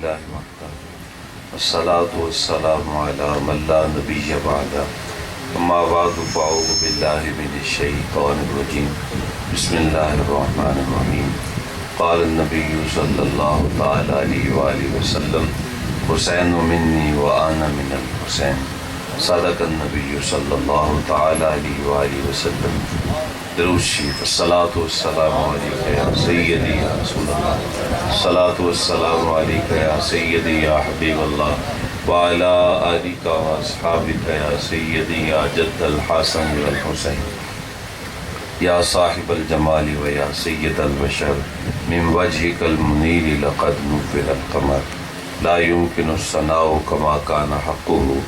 للہ وحدہ والصلاة والسلام علی من لا نبی بعدہ اما بعد فاعوذ باللہ من الشیطان الرجیم بسم اللہ الرحمن الرحیم قال النبی صلی اللہ تعالی علیہ وآلہ وسلم حسین منی وانا من الحسین صدق النبی صلی اللہ تعالی علیہ وآلہ وسلم درود شریف الصلاۃ والسلام علیک یا سیدی یا رسول اللہ الصلاۃ والسلام علیک یا سیدی یا حبیب اللہ وعلی آلک واصحابک یا سیدی یا جد الحسن والحسین یا صاحب الجمال و یا سید البشر من وجهک المنیر لقد نور القمر لا يمكن الثناء كما كان حقه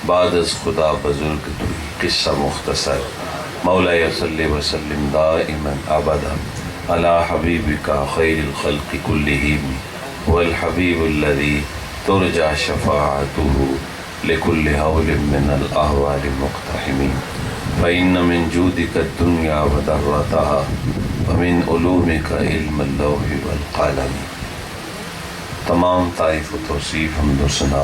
بعد از خدا بزرگ توی قصہ مختصر مولاي صلی وسلم دائما ابدا على حبیبک خیر الخلق كلهم هو الحبیب الذي ترجى شفاعته لكل هول من الاهوال مقتحمين فإن من جودك الدنيا وذرتها ومن علومك علم اللوح والقلم۔ تمام تعریف و توصیف حمد و ثنا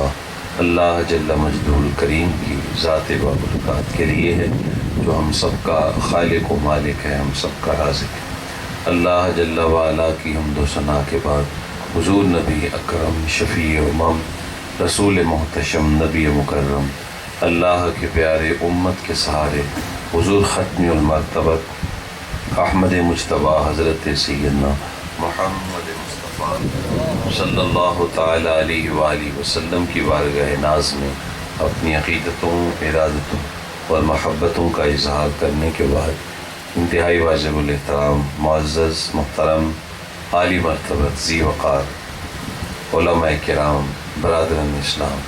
اللہ جل مجدہ الکریم کی ذات بابرکات کے لیے ہے جو ہم سب کا خالق و مالک ہے، ہم سب کا رازق ہے۔ اللہ جل وعلا کی حمد و ثنا کے بعد حضور نبی اکرم شفیع امم رسول محتشم نبی مکرم اللہ کے پیارے امت کے سہارے حضور ختم المرتبت احمد مجتبیٰ حضرت سیدنا محمد مصطفیٰ صلی اللہ تعالی علیہ وآلہ وسلم کی بارگاہ ناز میں اپنی عقیدتوں، ارادتوں اور محبتوں کا اظہار کرنے کے بعد انتہائی واجب الاحترام معزز محترم عالی مرتبت ذی وقار علماء کرام برادران اسلام،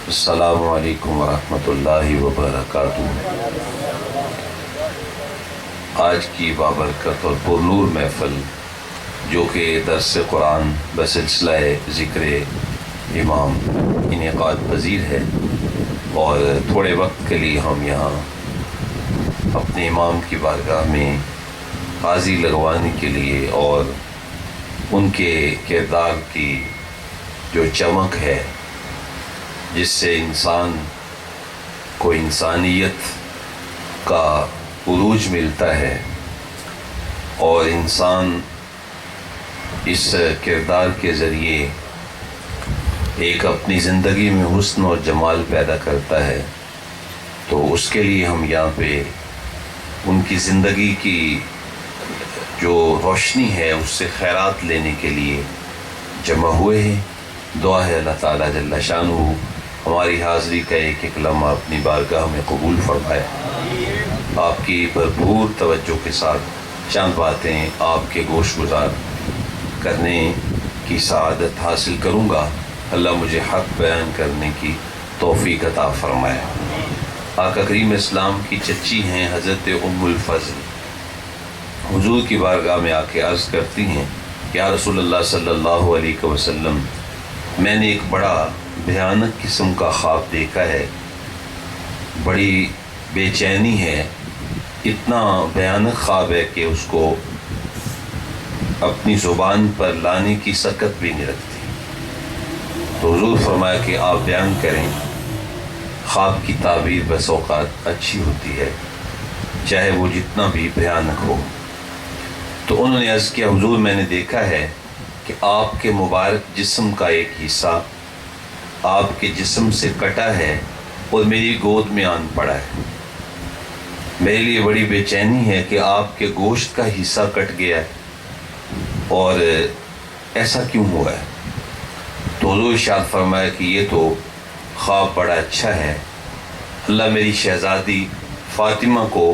السلام علیکم ورحمۃ اللہ وبرکاتہ۔ آج کی بابرکت اور پرنور محفل جو کہ درس قرآن بسلسلہ ذکر امام انعقاد پذیر ہے، اور تھوڑے وقت کے لیے ہم یہاں اپنے امام کی بارگاہ میں حاضری لگوانے کے لیے اور ان کے کردار کی جو چمک ہے جس سے انسان کو انسانیت کا عروج ملتا ہے اور انسان اس کردار کے ذریعے ایک اپنی زندگی میں حسن اور جمال پیدا کرتا ہے، تو اس کے لیے ہم یہاں پہ ان کی زندگی کی جو روشنی ہے اس سے خیرات لینے کے لیے جمع ہوئے ہیں۔ دعا ہے اللہ تعالیٰ جل شانہ ہماری حاضری کا ایک ایک لمحہ اپنی بارگاہ میں قبول فرمائے۔ آپ کی بھرپور توجہ کے ساتھ چند باتیں آپ کے گوش گزار کرنے کی سعادت حاصل کروں گا۔ اللہ مجھے حق بیان کرنے کی توفیق عطا فرمائے۔ آقا کریم اسلام کی چچی ہیں حضرت ام الفضل، حضور کی بارگاہ میں آ کے عرض کرتی ہیں کہ یا رسول اللہ صلی اللہ علیہ وسلم، میں نے ایک بڑا بھیانک قسم کا خواب دیکھا ہے، بڑی بے چینی ہے، اتنا بھیانک خواب ہے کہ اس کو اپنی زبان پر لانے کی سکت بھی نہیں رکھتی۔ تو حضور فرمایا کہ آپ بیان کریں۔ خواب کی تعبیر بس اوقات اچھی ہوتی ہے چاہے وہ جتنا بھی بھیانک ہو۔ تو انہوں نے عرض کیا حضور میں نے دیکھا ہے کہ آپ کے مبارک جسم کا ایک حصہ آپ کے جسم سے کٹا ہے اور میری گود میں آن پڑا ہے۔ میرے لیے بڑی بے چینی ہے کہ آپ کے گوشت کا حصہ کٹ گیا ہے اور ایسا کیوں ہوا ہے؟ تو حضور ارشاد فرمایا کہ یہ تو خواب بڑا اچھا ہے، اللہ میری شہزادی فاطمہ کو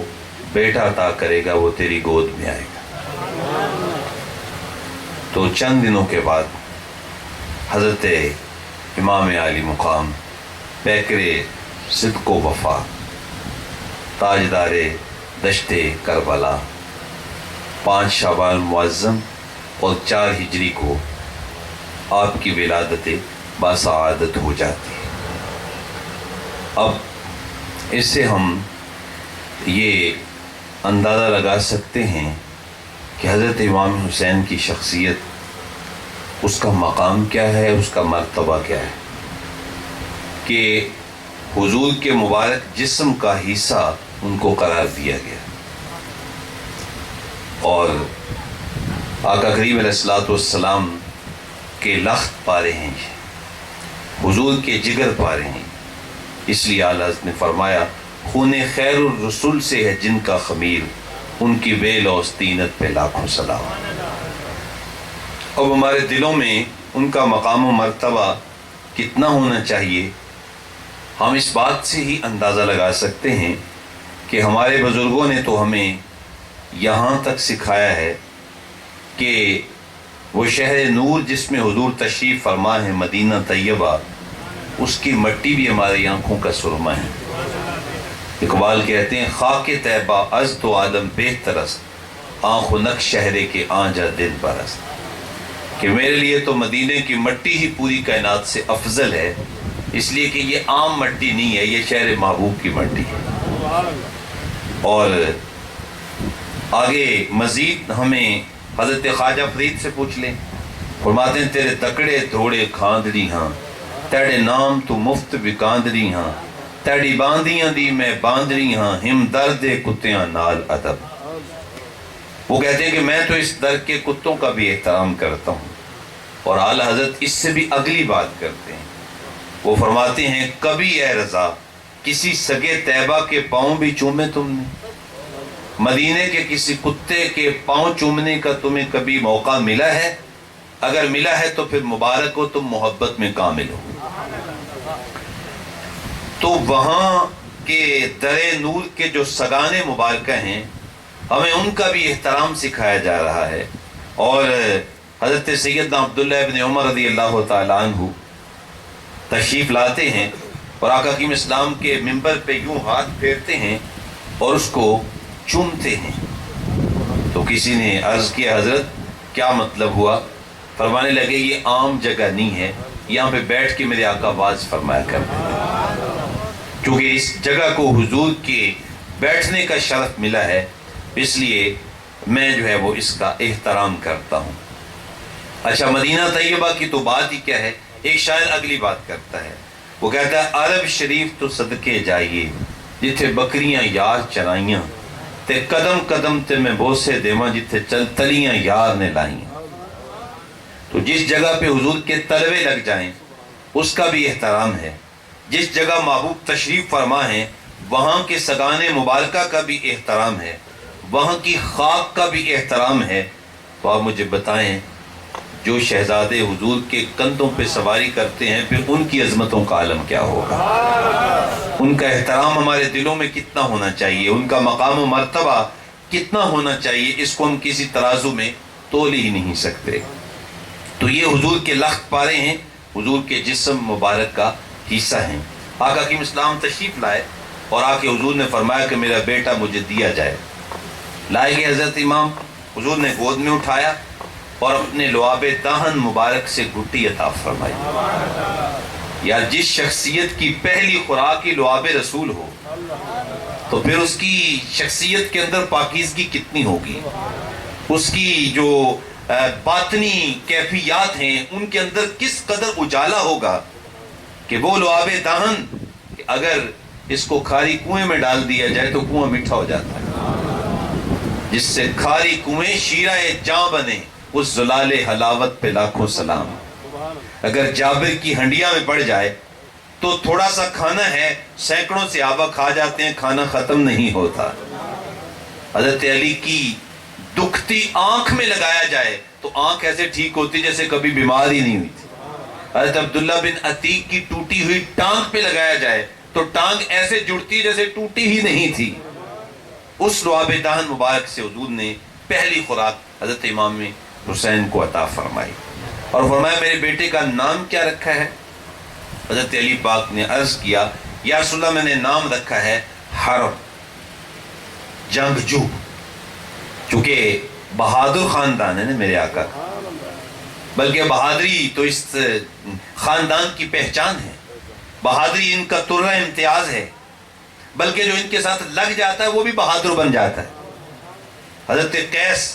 بیٹا عطا کرے گا، وہ تیری گود میں آئے گا۔ تو چند دنوں کے بعد حضرت امام عالی مقام پیکر صدق و وفا تاجدار دشت کربلا 5 شعبان معظم اور 4 ہجری کو آپ کی ولادت باسعادت ہو جاتی ہے۔ اب اس سے ہم یہ اندازہ لگا سکتے ہیں کہ حضرت امام حسین کی شخصیت اس کا مقام کیا ہے، اس کا مرتبہ کیا ہے کہ حضور کے مبارک جسم کا حصہ ان کو قرار دیا گیا، اور آقا کریم علیہ الصلوۃ والسلام کے لخت پارے ہیں، حضور کے جگر پارے ہیں۔ اس لیے اعلیٰ حضرت نے فرمایا خون خیر الرسول سے ہے جن کا خمیر، ان کی ویل و استینت پہ لاکھوں سلام۔ اب ہمارے دلوں میں ان کا مقام و مرتبہ کتنا ہونا چاہیے، ہم اس بات سے ہی اندازہ لگا سکتے ہیں کہ ہمارے بزرگوں نے تو ہمیں یہاں تک سکھایا ہے کہ وہ شہر نور جس میں حضور تشریف فرما ہے مدینہ طیبہ، اس کی مٹی بھی ہماری آنکھوں کا سرما ہے۔ اقبال کہتے ہیں خاک طیبہ از تو عالم بہتر است، آنکھ و نک شہرے کے آنجا دل برست، کہ میرے لیے تو مدینے کی مٹی ہی پوری کائنات سے افضل ہے، اس لیے کہ یہ عام مٹی نہیں ہے، یہ شہر محبوب کی مٹی ہے۔ اور آگے مزید ہمیں حضرت خواجہ فرید سے پوچھ لیں، فرماتے ہیں تیرے تکڑے دھوڑے کھاندڑی ہاں، تیرے نام تو مفت بکاندڑی ہاں، تیری باندیاں دی میں باندڑی ہاں، ہم درد کتیاں نال ادب۔ وہ کہتے ہیں کہ میں تو اس در کے کتوں کا بھی احترام کرتا ہوں، اور اعلیٰ حضرت اس سے بھی اگلی بات کرتے ہیں، وہ فرماتے ہیں کبھی اے رضا کسی سگے طیبہ کے پاؤں بھی چومے تم نے، مدینے کے کسی کتے کے پاؤں چومنے کا تمہیں کبھی موقع ملا ہے؟ اگر ملا ہے تو پھر مبارک ہو، تم محبت میں کامل ہو۔ تو وہاں کے در نور کے جو سگانے مبارکہ ہیں، ہمیں ان کا بھی احترام سکھایا جا رہا ہے۔ اور حضرت سیدنا عبداللہ ابن عمر رضی اللہ تعالیٰ عنہ تشریف لاتے ہیں اور آقا کریم اسلام کے منبر پہ یوں ہاتھ پھیرتے ہیں اور اس کو چومتے ہیں۔ تو کسی نے عرض کیا حضرت کیا مطلب ہوا؟ فرمانے لگے یہ عام جگہ نہیں ہے، یہاں پہ بیٹھ کے میرے آقا واز فرمایا کرتے ہیں، کیونکہ اس جگہ کو حضور کے بیٹھنے کا شرف ملا ہے، اس لیے میں جو ہے وہ اس کا احترام کرتا ہوں۔ اچھا مدینہ طیبہ کی تو بات ہی کیا ہے، ایک شاعر اگلی بات کرتا ہے، وہ کہتا ہے عرب شریف تو صدقے جائیے جتھے بکریاں یار چرائیاں، تے قدم قدم تے میں بوسے دیواں جتھے چل تلیاں یار نے لائیاں۔ تو جس جگہ پہ حضور کے تلوے لگ جائیں اس کا بھی احترام ہے، جس جگہ محبوب تشریف فرما ہے وہاں کے سگانے مبارکہ کا بھی احترام ہے، وہاں کی خاک کا بھی احترام ہے۔ تو آپ مجھے بتائیں جو شہزادے حضور کے کندھوں پہ سواری کرتے ہیں پھر ان کی عظمتوں کا عالم کیا ہوگا، ان کا احترام ہمارے دلوں میں کتنا ہونا چاہیے، ان کا مقام و مرتبہ کتنا ہونا چاہیے، اس کو ہم کسی ترازو میں تول ہی نہیں سکتے۔ تو یہ حضور کے لخت پارے ہیں، حضور کے جسم مبارک کا حصہ ہیں۔ آقا کریم اسلام تشریف لائے اور آ کے حضور نے فرمایا کہ میرا بیٹا مجھے دیا جائے۔ لائے گئے حضرت امام، حضور نے گود میں اٹھایا اور اپنے لعاب دہن مبارک سے گھٹی عطا فرمائی۔ یا جس شخصیت کی پہلی خوراک ہی لعاب رسول ہو تو پھر اس کی شخصیت کے اندر پاکیزگی کتنی ہوگی، اس کی جو باطنی کیفیات ہیں ان کے اندر کس قدر اجالا ہوگا کہ وہ لعاب دہن اگر اس کو کھاری کنویں میں ڈال دیا جائے تو کنواں میٹھا ہو جاتا ہے، جس سے کھاری کنویں شیرہ جاں بنے، اس زلال حلاوت پہ لاکھوں سلام۔ اگر جابر کی ہنڈیا میں پڑ جائے تو تھوڑا سا کھانا ہے، سینکڑوں سے آبا کھا جاتے ہیں، کھانا ختم نہیں ہوتا۔ حضرت علی کی دکھتی آنکھ میں لگایا جائے تو آنکھ ایسے ٹھیک ہوتی جیسے کبھی بیمار ہی نہیں ہوئی تھی۔ حضرت عبداللہ بن عتیق کی ٹوٹی ہوئی ٹانگ پہ لگایا جائے تو ٹانگ ایسے جڑتی جیسے ٹوٹی ہی نہیں تھی۔ اس لعاب دہن مبارک سے حضور نے پہلی خوراک حضرت امام حسین کو عطا فرمائی اور فرمایا میرے بیٹے کا نام کیا رکھا ہے؟ حضرت علی پاک نے عرض کیا یا رسول اللہ میں نے نام رکھا ہے حرب، جنگجو، چونکہ بہادر خاندان ہے نا میرے آقا، بلکہ بہادری تو اس خاندان کی پہچان ہے، بہادری ان کا ترہ امتیاز ہے، بلکہ جو ان کے ساتھ لگ جاتا ہے وہ بھی بہادر بن جاتا ہے۔ حضرت قیس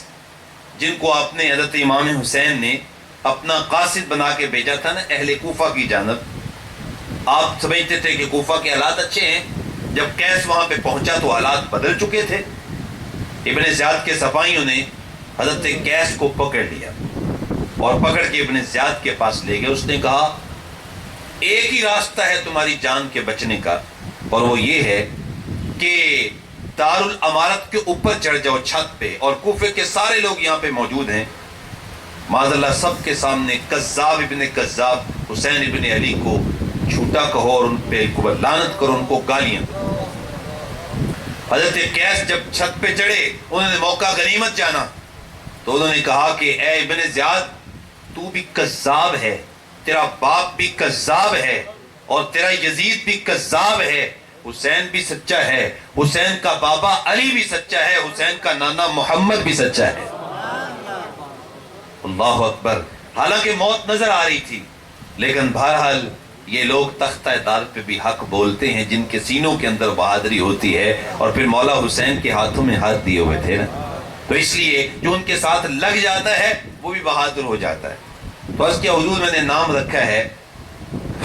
جن کو آپ نے حضرت امام حسین نے اپنا قاصد بنا کے بھیجا تھا نا اہل کوفہ کی جانب. آپ سمجھتے تھے کہ کوفہ کے حالات اچھے ہیں. جب قیس وہاں پہ پہنچا تو حالات بدل چکے تھے. ابن زیاد کے سپاہیوں نے حضرت قیس کو پکڑ لیا اور پکڑ کے ابن زیاد کے پاس لے گئے. اس نے کہا ایک ہی راستہ ہے تمہاری جان کے بچنے کا، اور وہ یہ ہے کہ دارالامارت کے اوپر چڑھ جاؤ چھت پہ، اور کوفے کے سارے لوگ یہاں پہ موجود ہیں، معاذ اللہ سب کے سامنے کذاب ابن کذاب حسین ابن علی کو جھوٹا کہو اور ان پہ لعنت کرو، ان کو گالیاں دو. حضرت قیس جب چھت پہ چڑھے انہوں نے موقع غنیمت جانا تو انہوں نے کہا کہ اے ابن زیاد تو بھی کذاب ہے، تیرا باپ بھی کذاب ہے، اور تیرا یزید بھی کذاب ہے. حسین بھی سچا ہے، حسین کا بابا علی بھی سچا ہے، حسین کا نانا محمد بھی سچا ہے. اللہ اکبر. حالانکہ موت نظر آ رہی تھی، لیکن بہرحال یہ لوگ تختہ دار پہ بھی حق بولتے ہیں جن کے سینوں کے اندر بہادری ہوتی ہے، اور پھر مولا حسین کے ہاتھوں میں ہاتھ دیے ہوئے تھے نا، تو اس لیے جو ان کے ساتھ لگ جاتا ہے وہ بھی بہادر ہو جاتا ہے. تو اس کے حضور میں نے نام رکھا ہے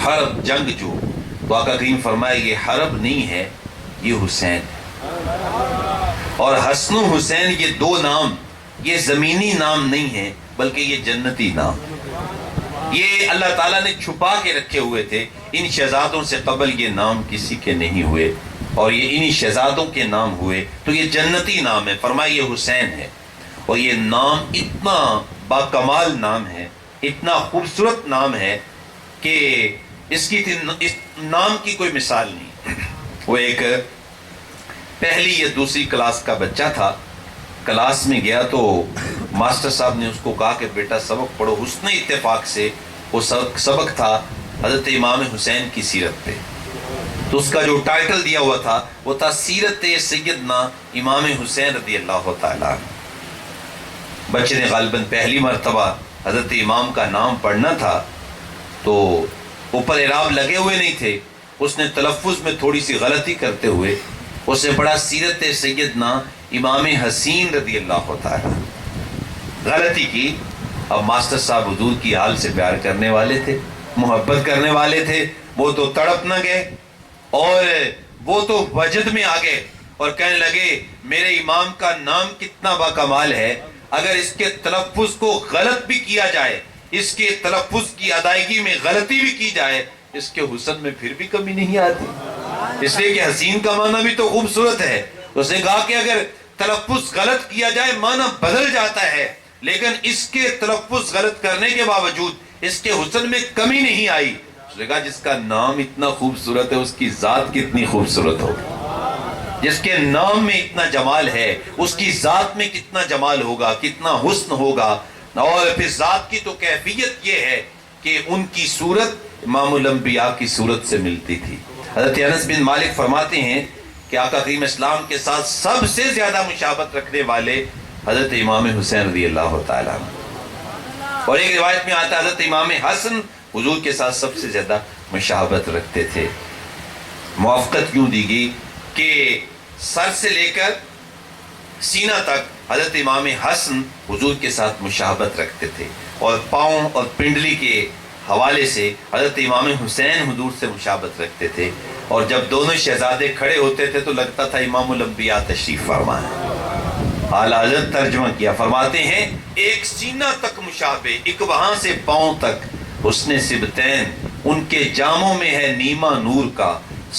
حرب، جنگ جو. تو آقا کریم فرمائے یہ حرب نہیں ہے، یہ حسین ہے. اور حسن و حسین یہ دو نام یہ زمینی نام نہیں ہے بلکہ یہ جنتی نام. یہ اللہ تعالیٰ نے چھپا کے رکھے ہوئے تھے. ان شہزادوں سے قبل یہ نام کسی کے نہیں ہوئے، اور یہ انہی شہزادوں کے نام ہوئے، تو یہ جنتی نام ہے. فرمائے یہ حسین ہے، اور یہ نام اتنا باکمال نام ہے، اتنا خوبصورت نام ہے کہ اس نام کی کوئی مثال نہیں. وہ ایک پہلی یا دوسری کلاس کا بچہ تھا. کلاس میں گیا تو ماسٹر صاحب نے اس کو کہا کہ بیٹا سبق پڑھو. حسن اتفاق سے وہ سبق تھا حضرت امام حسین کی سیرت پہ. تو اس کا جو ٹائٹل دیا ہوا تھا وہ تھا سیرت سیدنا امام حسین رضی اللہ تعالیٰ عنہ. بچے نے غالباً پہلی مرتبہ حضرت امام کا نام پڑھنا تھا تو اوپر اعراب لگے ہوئے نہیں تھے. اس نے تلفظ میں تھوڑی سی غلطی کرتے ہوئے اس نے پڑھا سیرت سیدنا امام حسین رضی اللہ تعالیٰ. غلطی کی. اب ماسٹر صاحب حضور کی حال سے پیار کرنے والے تھے، محبت کرنے والے تھے. وہ تو تڑپ نہ گئے اور وہ تو وجد میں آ گئے اور کہنے لگے میرے امام کا نام کتنا باکمال ہے، اگر اس کے تلفظ کو غلط بھی کیا جائے، اس کے تلفظ کی ادائیگی میں غلطی بھی کی جائے، اس کے حسن میں پھر بھی کمی نہیں آتی. اس لیے کہ حسین کا معنی بھی تو خوبصورت ہے. اس نے کہا کہ اگر تلفظ غلط کیا جائے معنی بدل جاتا ہے، لیکن اس کے تلفظ غلط کرنے کے باوجود اس کے حسن میں کمی نہیں آئی. اس نے کہا جس کا نام اتنا خوبصورت ہے اس کی ذات کتنی خوبصورت ہوگی. جس کے نام میں اتنا جمال ہے اس کی ذات میں کتنا جمال ہوگا، کتنا حسن ہوگا. اور پھر ذات کی تو کیفیت یہ ہے کہ ان کی صورت امام الانبیاء کی صورت سے ملتی تھی. حضرت انس بن مالک فرماتے ہیں کہ آقا کریم اسلام کے ساتھ سب سے زیادہ مشابہت رکھنے والے حضرت امام حسین رضی اللہ تعالیٰ عنہ. اور ایک روایت میں آتا ہے حضرت امام حسن حضور کے ساتھ سب سے زیادہ مشابہت رکھتے تھے. موافقت کیوں دی گئی کہ سر سے لے کر سینہ تک حضرت امام حسن حضور کے ساتھ مشابہت رکھتے تھے، اور پاؤں اور پنڈلی کے حوالے سے حضرت امام حسین حضور سے مشابہت رکھتے تھے. اور جب دونوں شہزادے کھڑے ہوتے تھے تو لگتا تھا امام الانبیاء تشریف فرما ہے. اعلیٰ حضرت ترجمہ کیا فرماتے ہیں ایک سینہ تک مشابہ، ایک وہاں سے پاؤں تک. حسن سبتین ان کے جاموں میں ہے نیما نور کا،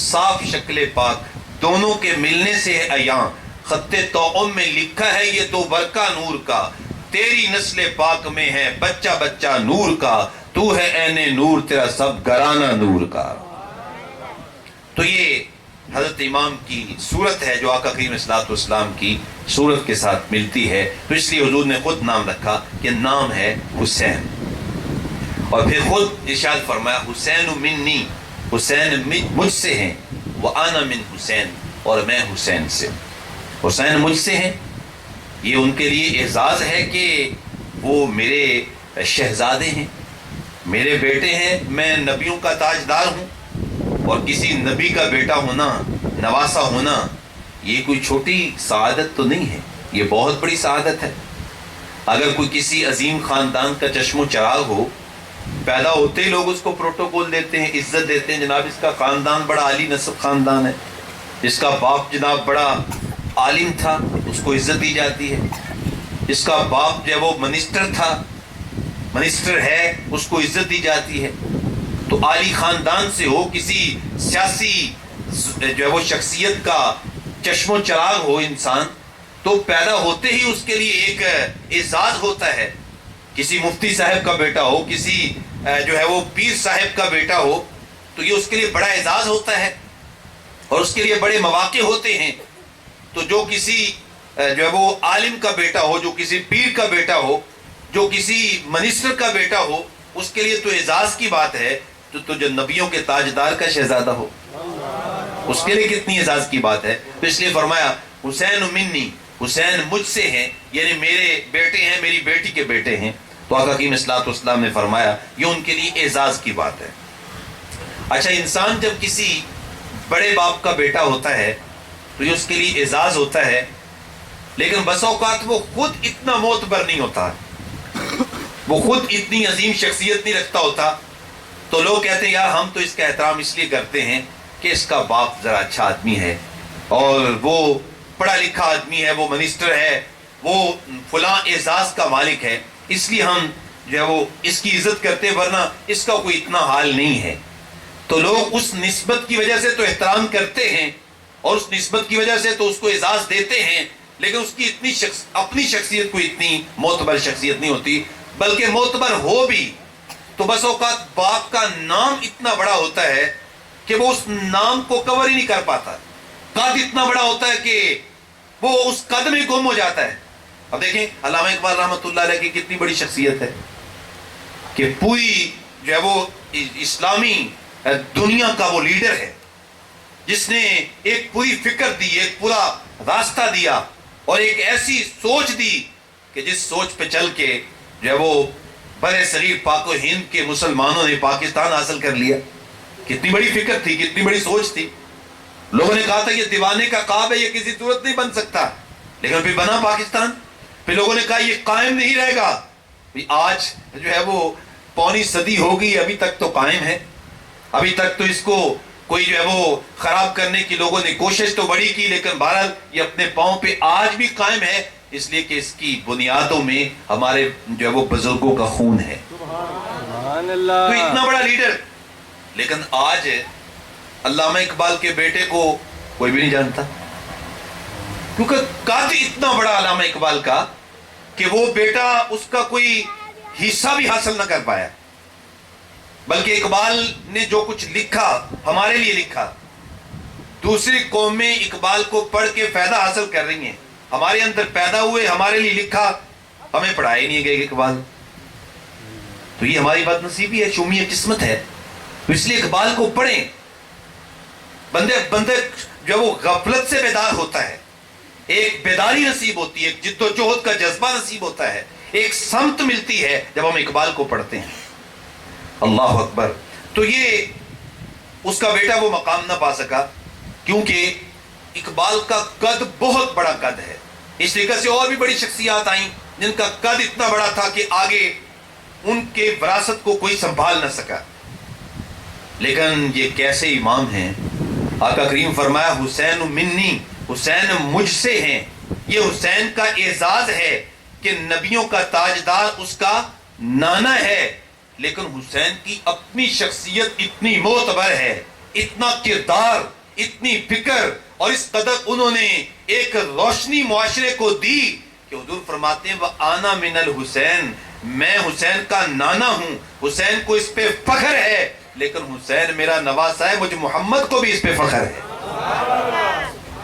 صاف شکل پاک دونوں کے ملنے سے ہے عیاں. خط توأم میں لکھا ہے یہ دو برقع نور کا، تیری نسل پاک میں ہے بچہ بچہ نور کا، تو ہے عین نور تیرا سب گھرانہ نور کا. تو یہ حضرت امام کی صورت ہے جو آقا کریم صلی اللہ علیہ وسلم کی صورت کے ساتھ ملتی ہے. تو اس لیے حضور نے خود نام رکھا کہ نام ہے حسین. اور پھر خود ارشاد فرمایا حسین منی، حسین مجھ سے ہیں، وَأَنَا مِن حسین، اور میں حسین سے. حسین مجھ سے ہیں، یہ ان کے لیے اعزاز ہے کہ وہ میرے شہزادے ہیں، میرے بیٹے ہیں. میں نبیوں کا تاجدار ہوں، اور کسی نبی کا بیٹا ہونا، نواسا ہونا، یہ کوئی چھوٹی سعادت تو نہیں ہے، یہ بہت بڑی سعادت ہے. اگر کوئی کسی عظیم خاندان کا چشم و چراغ ہو، پیدا ہوتے ہی لوگ اس کو پروٹوکول دیتے ہیں، عزت دیتے ہیں، جناب اس کا خاندان بڑا عالی نسب خاندان ہے، اس کا باپ جناب بڑا عالم تھا، اس کو عزت دی جاتی ہے، اس کا باپ جو ہے وہ منسٹر تھا، منسٹر ہے، اس کو عزت دی جاتی ہے۔ تو عالی خاندان سے ہو، کسی سیاسی جو ہے وہ شخصیت کا چشم و چراغ ہو انسان، تو پیدا ہوتے ہی اس کے لیے ایک اعزاز ہوتا ہے۔ کسی مفتی صاحب کا بیٹا ہو، کسی جو ہے وہ پیر صاحب کا بیٹا ہو، تو یہ اس کے لیے بڑا اعزاز ہوتا ہے اور اس کے لیے بڑے مواقع ہوتے ہیں۔ تو جو کسی جو ہے وہ عالم کا بیٹا ہو، جو کسی پیر کا بیٹا ہو، جو کسی منسٹر کا بیٹا ہو، اس کے لیے تو اعزاز کی بات ہے۔ تو جو نبیوں کے تاجدار کا شہزادہ ہو، اس کے لیے کتنی اعزاز کی بات ہے۔ تو اس لیے فرمایا حسین منی، حسین مجھ سے ہیں، یعنی میرے بیٹے ہیں، میری بیٹی کے بیٹے ہیں۔ تو آقا کریم صلی اللہ علیہ وسلم نے فرمایا یہ ان کے لیے اعزاز کی بات ہے۔ اچھا، انسان جب کسی بڑے باپ کا بیٹا ہوتا ہے تو یہ اس کے لیے اعزاز ہوتا ہے، لیکن بس اوقات وہ خود اتنا معتبر نہیں ہوتا، وہ خود اتنی عظیم شخصیت نہیں رکھتا ہوتا، تو لوگ کہتے ہیں یار ہم تو اس کا احترام اس لیے کرتے ہیں کہ اس کا باپ ذرا اچھا آدمی ہے اور وہ پڑھا لکھا آدمی ہے، وہ منسٹر ہے، وہ فلاں اعزاز کا مالک ہے، اس لیے ہم جو ہے وہ اس کی عزت کرتے ہیں، ورنہ اس کا کوئی اتنا حال نہیں ہے۔ تو لوگ اس نسبت کی وجہ سے تو احترام کرتے ہیں اور اس نسبت کی وجہ سے تو اس کو اعزاز دیتے ہیں، لیکن اس کی اتنی اپنی شخصیت کو اتنی معتبر شخصیت نہیں ہوتی، بلکہ معتبر ہو بھی تو بس اوقات باپ کا نام اتنا بڑا ہوتا ہے کہ وہ اس نام کو کور ہی نہیں کر پاتا، قد اتنا بڑا ہوتا ہے کہ وہ اس قد میں گم ہو جاتا ہے۔ اب دیکھیں علامہ اقبال رحمۃ اللہ علیہ کی کتنی بڑی شخصیت ہے کہ پوری جو ہے وہ اسلامی دنیا کا وہ لیڈر ہے، جس نے ایک پوری فکر دی، ایک پورا راستہ دیا اور ایک ایسی سوچ دی کہ جس سوچ پہ چل کے جو ہے وہ بر صغیر پاک و ہند کے مسلمانوں نے پاکستان حاصل کر لیا۔ کتنی بڑی فکر تھی، کتنی بڑی سوچ تھی۔ لوگوں نے کہا تھا یہ دیوانے کا خواب ہے، یہ کسی صورت نہیں بن سکتا، لیکن پھر بنا پاکستان۔ پھر لوگوں نے کہا یہ قائم نہیں رہے گا، آج جو ہے وہ پونی صدی ہو گئی، ابھی تک تو قائم ہے، ابھی تک تو اس کو کوئی جو ہے وہ خراب کرنے کی لوگوں نے کوشش تو بڑی کی، لیکن بہرحال یہ اپنے پاؤں پہ آج بھی قائم ہے، اس لیے کہ اس کی بنیادوں میں ہمارے جو ہے وہ بزرگوں کا خون ہے۔ سبحان اللہ۔ تو اتنا بڑا لیڈر، لیکن آج علامہ اقبال کے بیٹے کو کوئی بھی نہیں جانتا، کیونکہ قد اتنا بڑا علامہ اقبال کا کہ وہ بیٹا اس کا کوئی حصہ بھی حاصل نہ کر پایا، بلکہ اقبال نے جو کچھ لکھا ہمارے لیے لکھا، دوسری قومیں اقبال کو پڑھ کے فائدہ حاصل کر رہی ہیں، ہمارے اندر پیدا ہوئے، ہمارے لیے لکھا، ہمیں پڑھایا نہیں گئے اقبال۔ تو یہ ہماری بد نصیبی ہے، شومی قسمت ہے۔ اس لیے اقبال کو پڑھیں، بندے جو وہ غفلت سے بیدار ہوتا ہے، ایک بیداری نصیب ہوتی ہے، ایک جد و جہد کا جذبہ نصیب ہوتا ہے، ایک سمت ملتی ہے جب ہم اقبال کو پڑھتے ہیں۔ اللہ اکبر۔ تو یہ اس کا بیٹا وہ مقام نہ پا سکا، کیونکہ اقبال کا قد بہت بڑا قد ہے۔ اس طریقے سے اور بھی بڑی شخصیات آئیں جن کا قد اتنا بڑا تھا کہ آگے ان کے وراثت کو کوئی سنبھال نہ سکا، لیکن یہ کیسے امام ہیں۔ آقا کریم فرمایا حسین منی، حسین مجھ سے ہیں۔ یہ حسین کا اعزاز ہے کہ نبیوں کا تاجدار اس کا نانا ہے، لیکن حسین کی اپنی شخصیت اتنی معتبر ہے، اتنا کردار، اتنی فکر، اور اس قدر انہوں نے ایک روشنی معاشرے کو دی کہ حضور فرماتے ہیں وَأَنَا مِنَ الْحُسَيْن، میں حسین کا نانا ہوں، حسین کو اس پہ فخر ہے، لیکن حسین میرا نواسا ہے، مجھے محمد کو بھی اس پہ فخر ہے،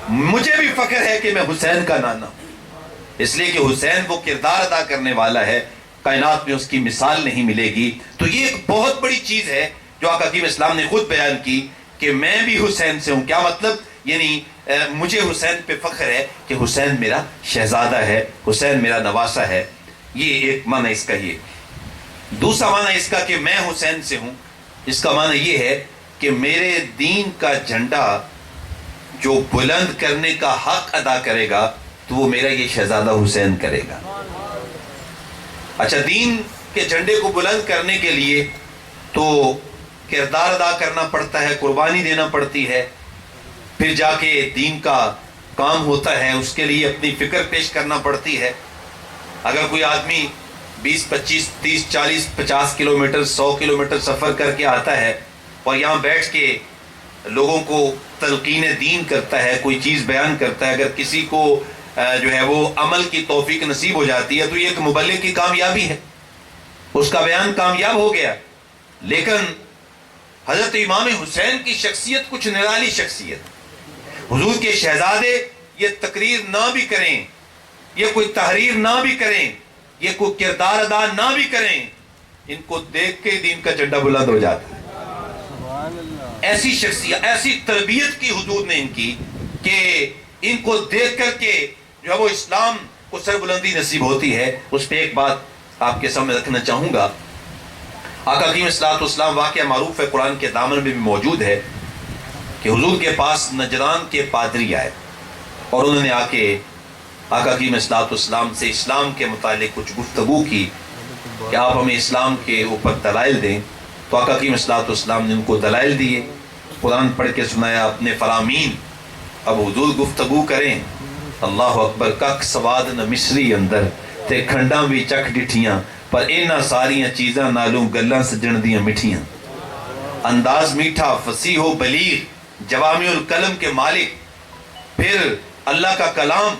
مجھے بھی فخر ہے کہ میں حسین کا نانا ہوں، اس لیے کہ حسین وہ کردار ادا کرنے والا ہے، کائنات میں اس کی مثال نہیں ملے گی۔ تو یہ ایک بہت بڑی چیز ہے جو آقا کریم اسلام نے خود بیان کی کہ میں بھی حسین سے ہوں۔ کیا مطلب؟ یعنی مجھے حسین پہ فخر ہے کہ حسین میرا شہزادہ ہے، حسین میرا نواسا ہے۔ یہ ایک معنی اس کا یہ۔ دوسرا معنی اس کا کہ میں حسین سے ہوں، اس کا معنی یہ ہے کہ میرے دین کا جھنڈا جو بلند کرنے کا حق ادا کرے گا تو وہ میرا یہ شہزادہ حسین کرے گا۔ اچھا، دین کے جھنڈے کو بلند کرنے کے لیے تو کردار ادا کرنا پڑتا ہے، قربانی دینا پڑتی ہے، پھر جا کے دین کا کام ہوتا ہے، اس کے لیے اپنی فکر پیش کرنا پڑتی ہے۔ اگر کوئی آدمی 20 25 30 40 50 کلومیٹر 100 کلومیٹر سفر کر کے آتا ہے اور یہاں بیٹھ کے لوگوں کو تلقین دین کرتا ہے، کوئی چیز بیان کرتا ہے، اگر کسی کو جو ہے وہ عمل کی توفیق نصیب ہو جاتی ہے تو یہ ایک مبلغ کی کامیابی ہے، اس کا بیان کامیاب ہو گیا۔ لیکن حضرت امام حسین کی شخصیت کچھ نرالی شخصیت، حضور کے شہزادے یہ تقریر نہ بھی کریں، یہ کوئی تحریر نہ بھی کریں، یہ کوئی کردار ادا نہ بھی کریں، ان کو دیکھ کے دین کا جھنڈا بلند ہو جاتا ہے۔ ایسی شخصیت، ایسی تربیت کی حضور نے ان کی کہ ان کو دیکھ کر کے جو ہے وہ اسلام کو سربلندی نصیب ہوتی ہے۔ اس پہ ایک بات آپ کے سامنے رکھنا چاہوں گا۔ آقا کریم صلی اللہ علیہ وسلم، واقعہ معروف ہے، قرآن کے دامن میں بھی موجود ہے کہ حضور کے پاس نجران کے پادری آئے اور انہوں نے آ کے آقا کریم صلی اللہ علیہ وسلم سے اسلام کے متعلق کچھ گفتگو کی کہ آپ ہمیں اسلام کے اوپر دلائل دیں۔ تو آقا کریم صلی اللہ علیہ وسلم نے ان کو دلائل دیے، قرآن پڑھ کے سنایا اپنے فرامین۔ اب حضور گفتگو کریں، اللہ اکبر، کک سواد نہ مصری اندر تے کھنڈاں بھی چکھ ڈٹھیاں، پر اینا ساریاں چیزاں نالوں گلاں سجن دیاں مٹھیاں۔ انداز میٹھا، فصیح و بلیغ، جوامع الکلم کے مالک، پھر اللہ کا کلام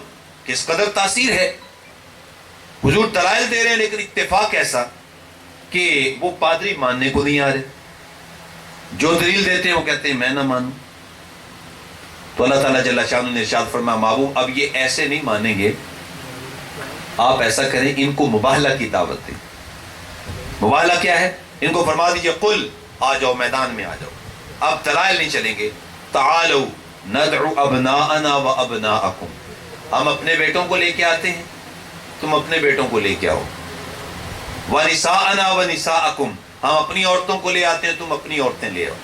کس قدر تاثیر ہے۔ حضور دلائل دے رہے ہیں لیکن اتفاق ایسا کہ وہ پادری ماننے کو نہیں آ رہے، جو دلیل دیتے ہیں وہ کہتے ہیں میں نہ مانوں۔ تو اللہ تعالیٰ جل شانہ نے ارشاد فرمایا، محبوب اب یہ ایسے نہیں مانیں گے، آپ ایسا کریں، ان کو مباہلہ کی دعوت دیں۔ مباہلہ کیا ہے؟ ان کو فرما دیجئے قل، آ جاؤ، میدان میں آ جاؤ، اب دلائل نہیں چلیں گے۔ تعالوا ندعو ابناءنا و ابناءکم، ہم اپنے بیٹوں کو لے کے آتے ہیں، تم اپنے بیٹوں کو لے کے آؤ۔ وَنِسَاءَنَا وَنِسَاءَكُمْ، ہم اپنی عورتوں کو لے آتے ہیں، تم اپنی عورتیں لے آؤ۔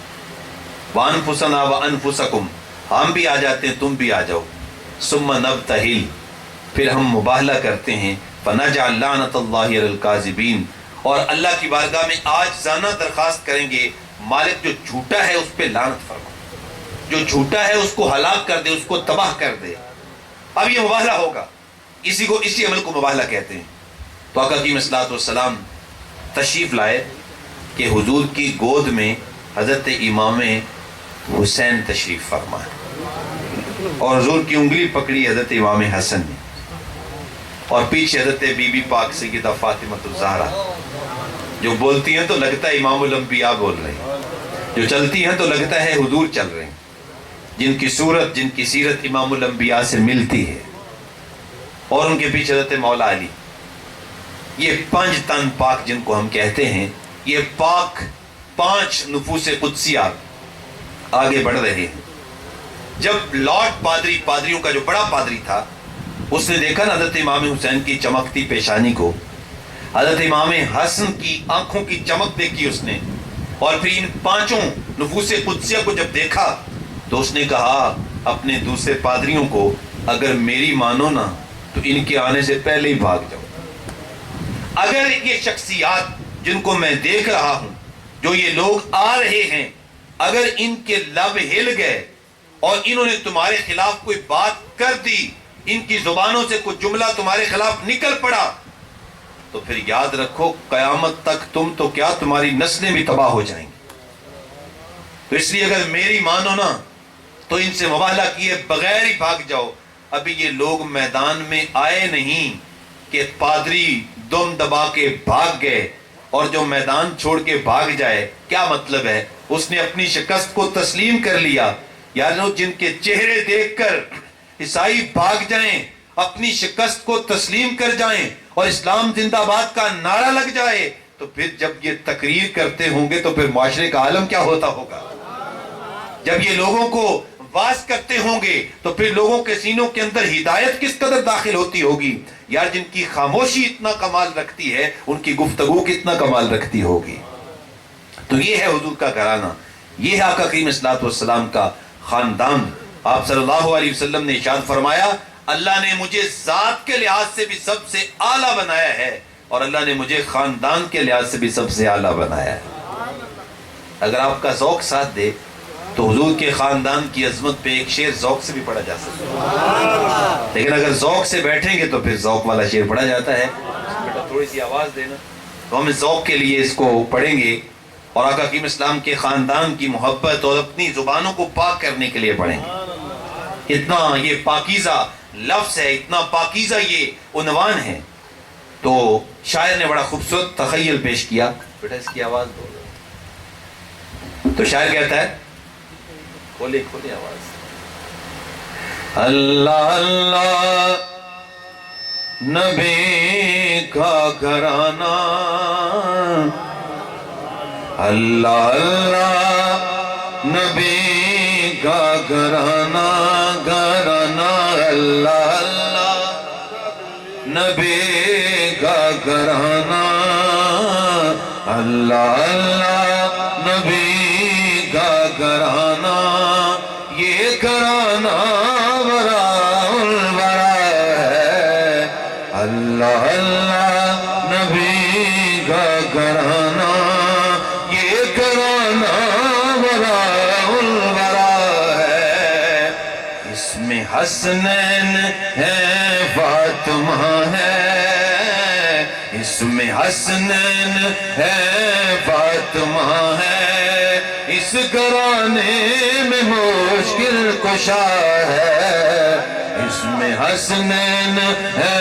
وَأَنفُسَنَا وَأَنفُسَكُمْ، ہم بھی آ جاتے ہیں، تم بھی آ جاؤ۔ ثُمَّ نَبْتَهِلْ، پھر ہم مباہلہ کرتے ہیں۔ فَنَجْعَلْ لَعْنَةَ اللَّهِ عَلَى الْكَاذِبِينَ، اور اللہ کی بارگاہ میں عاجزانہ درخواست کریں گے، مالک جو جھوٹا ہے اس پہ لعنت فرما، جو جھوٹا ہے اس کو ہلاک کر دے، اس کو تباہ کر دے۔ اب یہ مباہلہ ہوگا، اسی عمل کو مباہلہ کہتے ہیں۔ تو آقا کریم صلی اللہ علیہ وسلم تشریف لائے کہ حضور کی گود میں حضرت امام حسین تشریف فرمائے، اور حضور کی انگلی پکڑی حضرت امام حسن نے، اور پیچھے حضرت بی بی پاک سیدہ فاطمہ الزہرا، جو بولتی ہیں تو لگتا ہے امام الانبیاء بول رہے ہیں، جو چلتی ہیں تو لگتا ہے حضور چل رہے ہیں، جن کی صورت، جن کی سیرت امام الانبیاء سے ملتی ہے، اور ان کے پیچھے حضرت مولا علی۔ یہ 5 تن پاک جن کو ہم کہتے ہیں، یہ پاک 5 نفوس قدسیہ آگے بڑھ رہے ہیں۔ جب لارڈ پادری، پادریوں کا جو بڑا پادری تھا، اس نے دیکھا نا حضرت امام حسین کی چمکتی پیشانی کو، حضرت امام حسن کی آنکھوں کی چمک دیکھی اس نے، اور پھر ان 5 نفوس قدسیہ کو جب دیکھا تو اس نے کہا اپنے دوسرے پادریوں کو، اگر میری مانو نا تو ان کے آنے سے پہلے ہی بھاگ جاؤ۔ اگر یہ شخصیات جن کو میں دیکھ رہا ہوں، جو یہ لوگ آ رہے ہیں، اگر ان کے لب ہل گئے اور انہوں نے تمہارے خلاف کوئی بات کر دی، ان کی زبانوں سے کوئی جملہ تمہارے خلاف نکل پڑا، تو پھر یاد رکھو قیامت تک تم تو کیا، تمہاری نسلیں بھی تباہ ہو جائیں گی۔ تو اس لیے اگر میری مانو نا تو ان سے مباہلہ کیے بغیر ہی بھاگ جاؤ۔ ابھی یہ لوگ میدان میں آئے نہیں کہ پادری دم دبا کے بھاگ گئے، اور جو میدان چھوڑ کے بھاگ جائے کیا مطلب ہے؟ اس نے اپنی شکست کو تسلیم کر لیا۔ یارو، جن کے چہرے دیکھ کر عیسائی بھاگ جائیں، اپنی شکست کو تسلیم کر جائیں اور اسلام زندہ باد کا نعرہ لگ جائے، تو پھر جب یہ تقریر کرتے ہوں گے تو پھر معاشرے کا عالم کیا ہوتا ہوگا؟ جب یہ لوگوں کو واز کرتے ہوں گے تو پھر لوگوں کے سینوں کے اندر ہدایت کس قدر داخل ہوتی ہوگی۔ یار، جن کی خاموشی اتنا کمال رکھتی ہے، ان کی گفتگو کتنا کمال رکھتی ہوگی۔ تو یہ ہے حضور کا گھرانہ، یہ ہے آقا کریم صلی اللہ علیہ وسلم کا خاندان۔ آپ صلی اللہ علیہ وسلم نے ارشاد فرمایا، اللہ نے مجھے ذات کے لحاظ سے بھی سب سے اعلیٰ بنایا ہے، اور اللہ نے مجھے خاندان کے لحاظ سے بھی سب سے اعلیٰ بنایا ہے۔ اگر آپ کا ذوق ساتھ دے تو حضور کے خاندان کی عظمت پہ ایک شعر ذوق سے بھی پڑھا جا سکتا ہے، لیکن اگر ذوق سے بیٹھیں گے تو پھر ذوق والا شعر پڑھا جاتا ہے۔ بیٹا تھوڑی سی آواز دینا، تو ہم ذوق کے لیے اس کو پڑھیں گے اور آقا کریم اسلام کے خاندان کی محبت اور اپنی زبانوں کو پاک کرنے کے لیے پڑھیں گے۔ اتنا یہ پاکیزہ لفظ ہے، اتنا پاکیزہ یہ عنوان ہے۔ تو شاعر نے بڑا خوبصورت تخیل پیش کیا، بیٹا اس کی آواز دو۔ تو شاعر کہتا ہے، کھولے کھولے آواز، اللہ اللہ نبی کا گھرانہ، اللہ اللہ نبی کا گھرانہ، گھرانہ اللہ اللہ نبی کا گھرانہ، اللہ اللہ نبی کا گھرانہ، یہ گھرانہ وراء الورا ہے، اللہ اللہ نبی کا گھرانہ، یہ گھرانہ وراء الورا ہے، اس میں حسنین ہے فاطمہ ہے، اس میں حسنین ہے فاطمہ ہے، اس گھرانے میں مشکل کشا ہے، اس میں حسنین ہے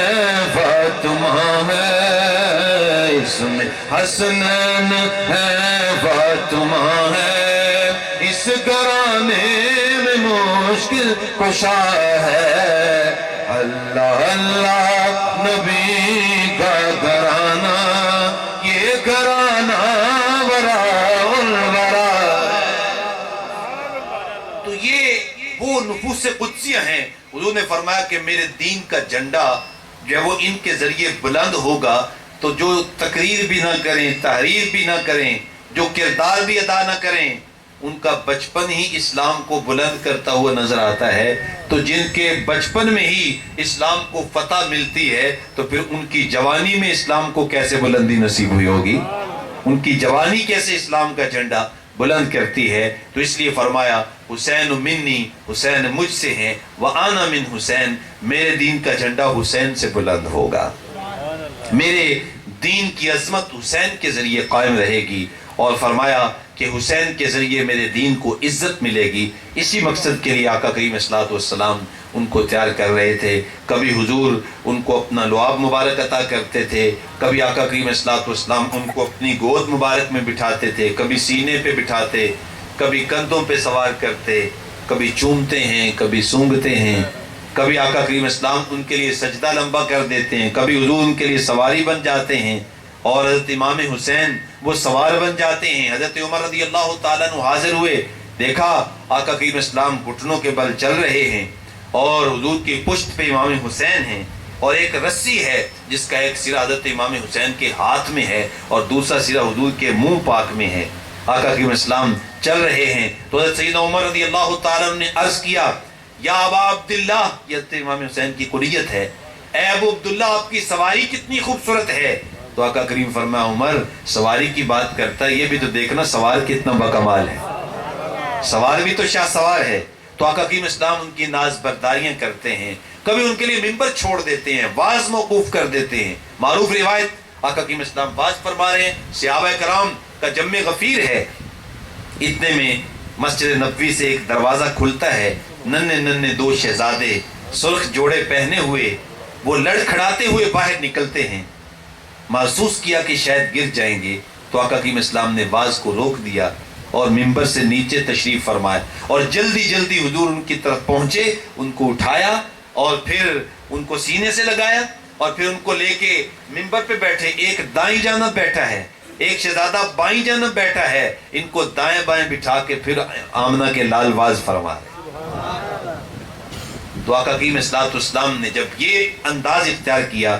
فاطمہ ہے، اس میں حسنین ہے فاطمہ ہے، اس گھرانے میں مشکل کشا ہے، اللہ اللہ نبی کا گھرانہ، یہ گھرانہ وراء الورا ہے۔ تو یہ وہ نفوس قدسیہ ہیں۔ حضور نے فرمایا کہ میرے دین کا جھنڈا جب وہ ان کے ذریعے بلند ہوگا تو جو تقریر بھی نہ کریں، تحریر بھی نہ کریں، جو کردار بھی ادا نہ کریں، ان کا بچپن ہی اسلام کو بلند کرتا ہوا نظر آتا ہے۔ تو جن کے بچپن میں ہی اسلام کو فتح ملتی ہے تو پھر ان کی جوانی میں اسلام کو کیسے بلندی نصیب ہوئی ہوگی، ان کی جوانی کیسے اسلام کا جھنڈا بلند کرتی ہے۔ تو اس لیے فرمایا حسین منی، حسین مجھ سے ہیں، وَأَنَا مِن حسین، میرے دین کا جھنڈا حسین سے بلند ہوگا، میرے دین کی عظمت حسین کے ذریعے قائم رہے گی۔ اور فرمایا کہ حسین کے ذریعے میرے دین کو عزت ملے گی۔ اسی مقصد کے لیے آقا کریم صلی اللہ علیہ وسلم ان کو تیار کر رہے تھے۔ کبھی حضور ان کو اپنا لعاب مبارک عطا کرتے تھے، کبھی آقا کریم صلی اللہ علیہ وسلم ان کو اپنی گود مبارک میں بٹھاتے تھے، کبھی سینے پہ بٹھاتے، کبھی کندھوں پہ سوار کرتے، کبھی چومتے ہیں، کبھی سونگھتے ہیں، کبھی آقا کریم اسلام ان کے لیے سجدہ لمبا کر دیتے ہیں، کبھی حضور ان کے لیے سواری بن جاتے ہیں، اور حضرت امام حسین وہ سوار بن جاتے ہیں۔ حضرت عمر رضی اللہ تعالیٰ عنہ حاضر ہوئے، دیکھا آقا کریم اسلام گھٹنوں کے بل چل رہے ہیں اور حضور کی پشت پہ امام حسین ہیں، اور ایک رسی ہے جس کا ایک سرا حضرت امام حسین کے ہاتھ میں ہے اور دوسرا سرا حضور کے منہ پاک میں ہے۔ آقا کریم اسلام چل رہے ہیں تو حضرت سیدنا عمر رضی اللہ تعالیٰ عنہ نے عرض کیا، یا ابا عبداللہ، یہ حضرت امام حسین کی کنیت ہے، اے ابو عبداللہ آپ کی سواری کتنی خوبصورت ہے۔ تو آقا کریم فرمایا، عمر سواری کی بات کرتا ہے، یہ بھی تو دیکھنا سوار کتنا بکمال ہے، سوار بھی تو شاہ سوار ہے۔ تو آقا کریم اسلام ان کی ناز برداریاں کرتے ہیں، کبھی ان کے لیے ممبر چھوڑ دیتے ہیں، واعظ موقوف کر دیتے ہیں۔ معروف روایت آقا کریم اسلام واعظ فرما رہے ہیں، صحابہ کرام کا جمع غفیر ہے، اتنے میں مسجد نبوی سے ایک دروازہ کھلتا ہے، ننھے ننھے دو شہزادے سرخ جوڑے پہنے ہوئے وہ لڑکھڑاتے ہوئے باہر نکلتے ہیں۔ محسوس کیا کہ شاید گر جائیں گے تو آقا کریم اسلام نے واعظ کو روک دیا اور ممبر سے نیچے تشریف فرمایا، اور جلدی جلدی حضور ان کی طرف پہنچے، ان کو اٹھایا اور پھر ان کو سینے سے لگایا اور پھر ان کو لے کے ممبر پہ بیٹھے۔ ایک دائیں جانب بیٹھا ہے، ایک شہزادہ بائیں جانب بیٹھا ہے، ان کو دائیں بائیں بٹھا کے پھر آمنہ کے لال واعظ فرما رہے۔ تو آقا کریم صلی اللہ علیہ وسلم نے جب یہ انداز اختیار کیا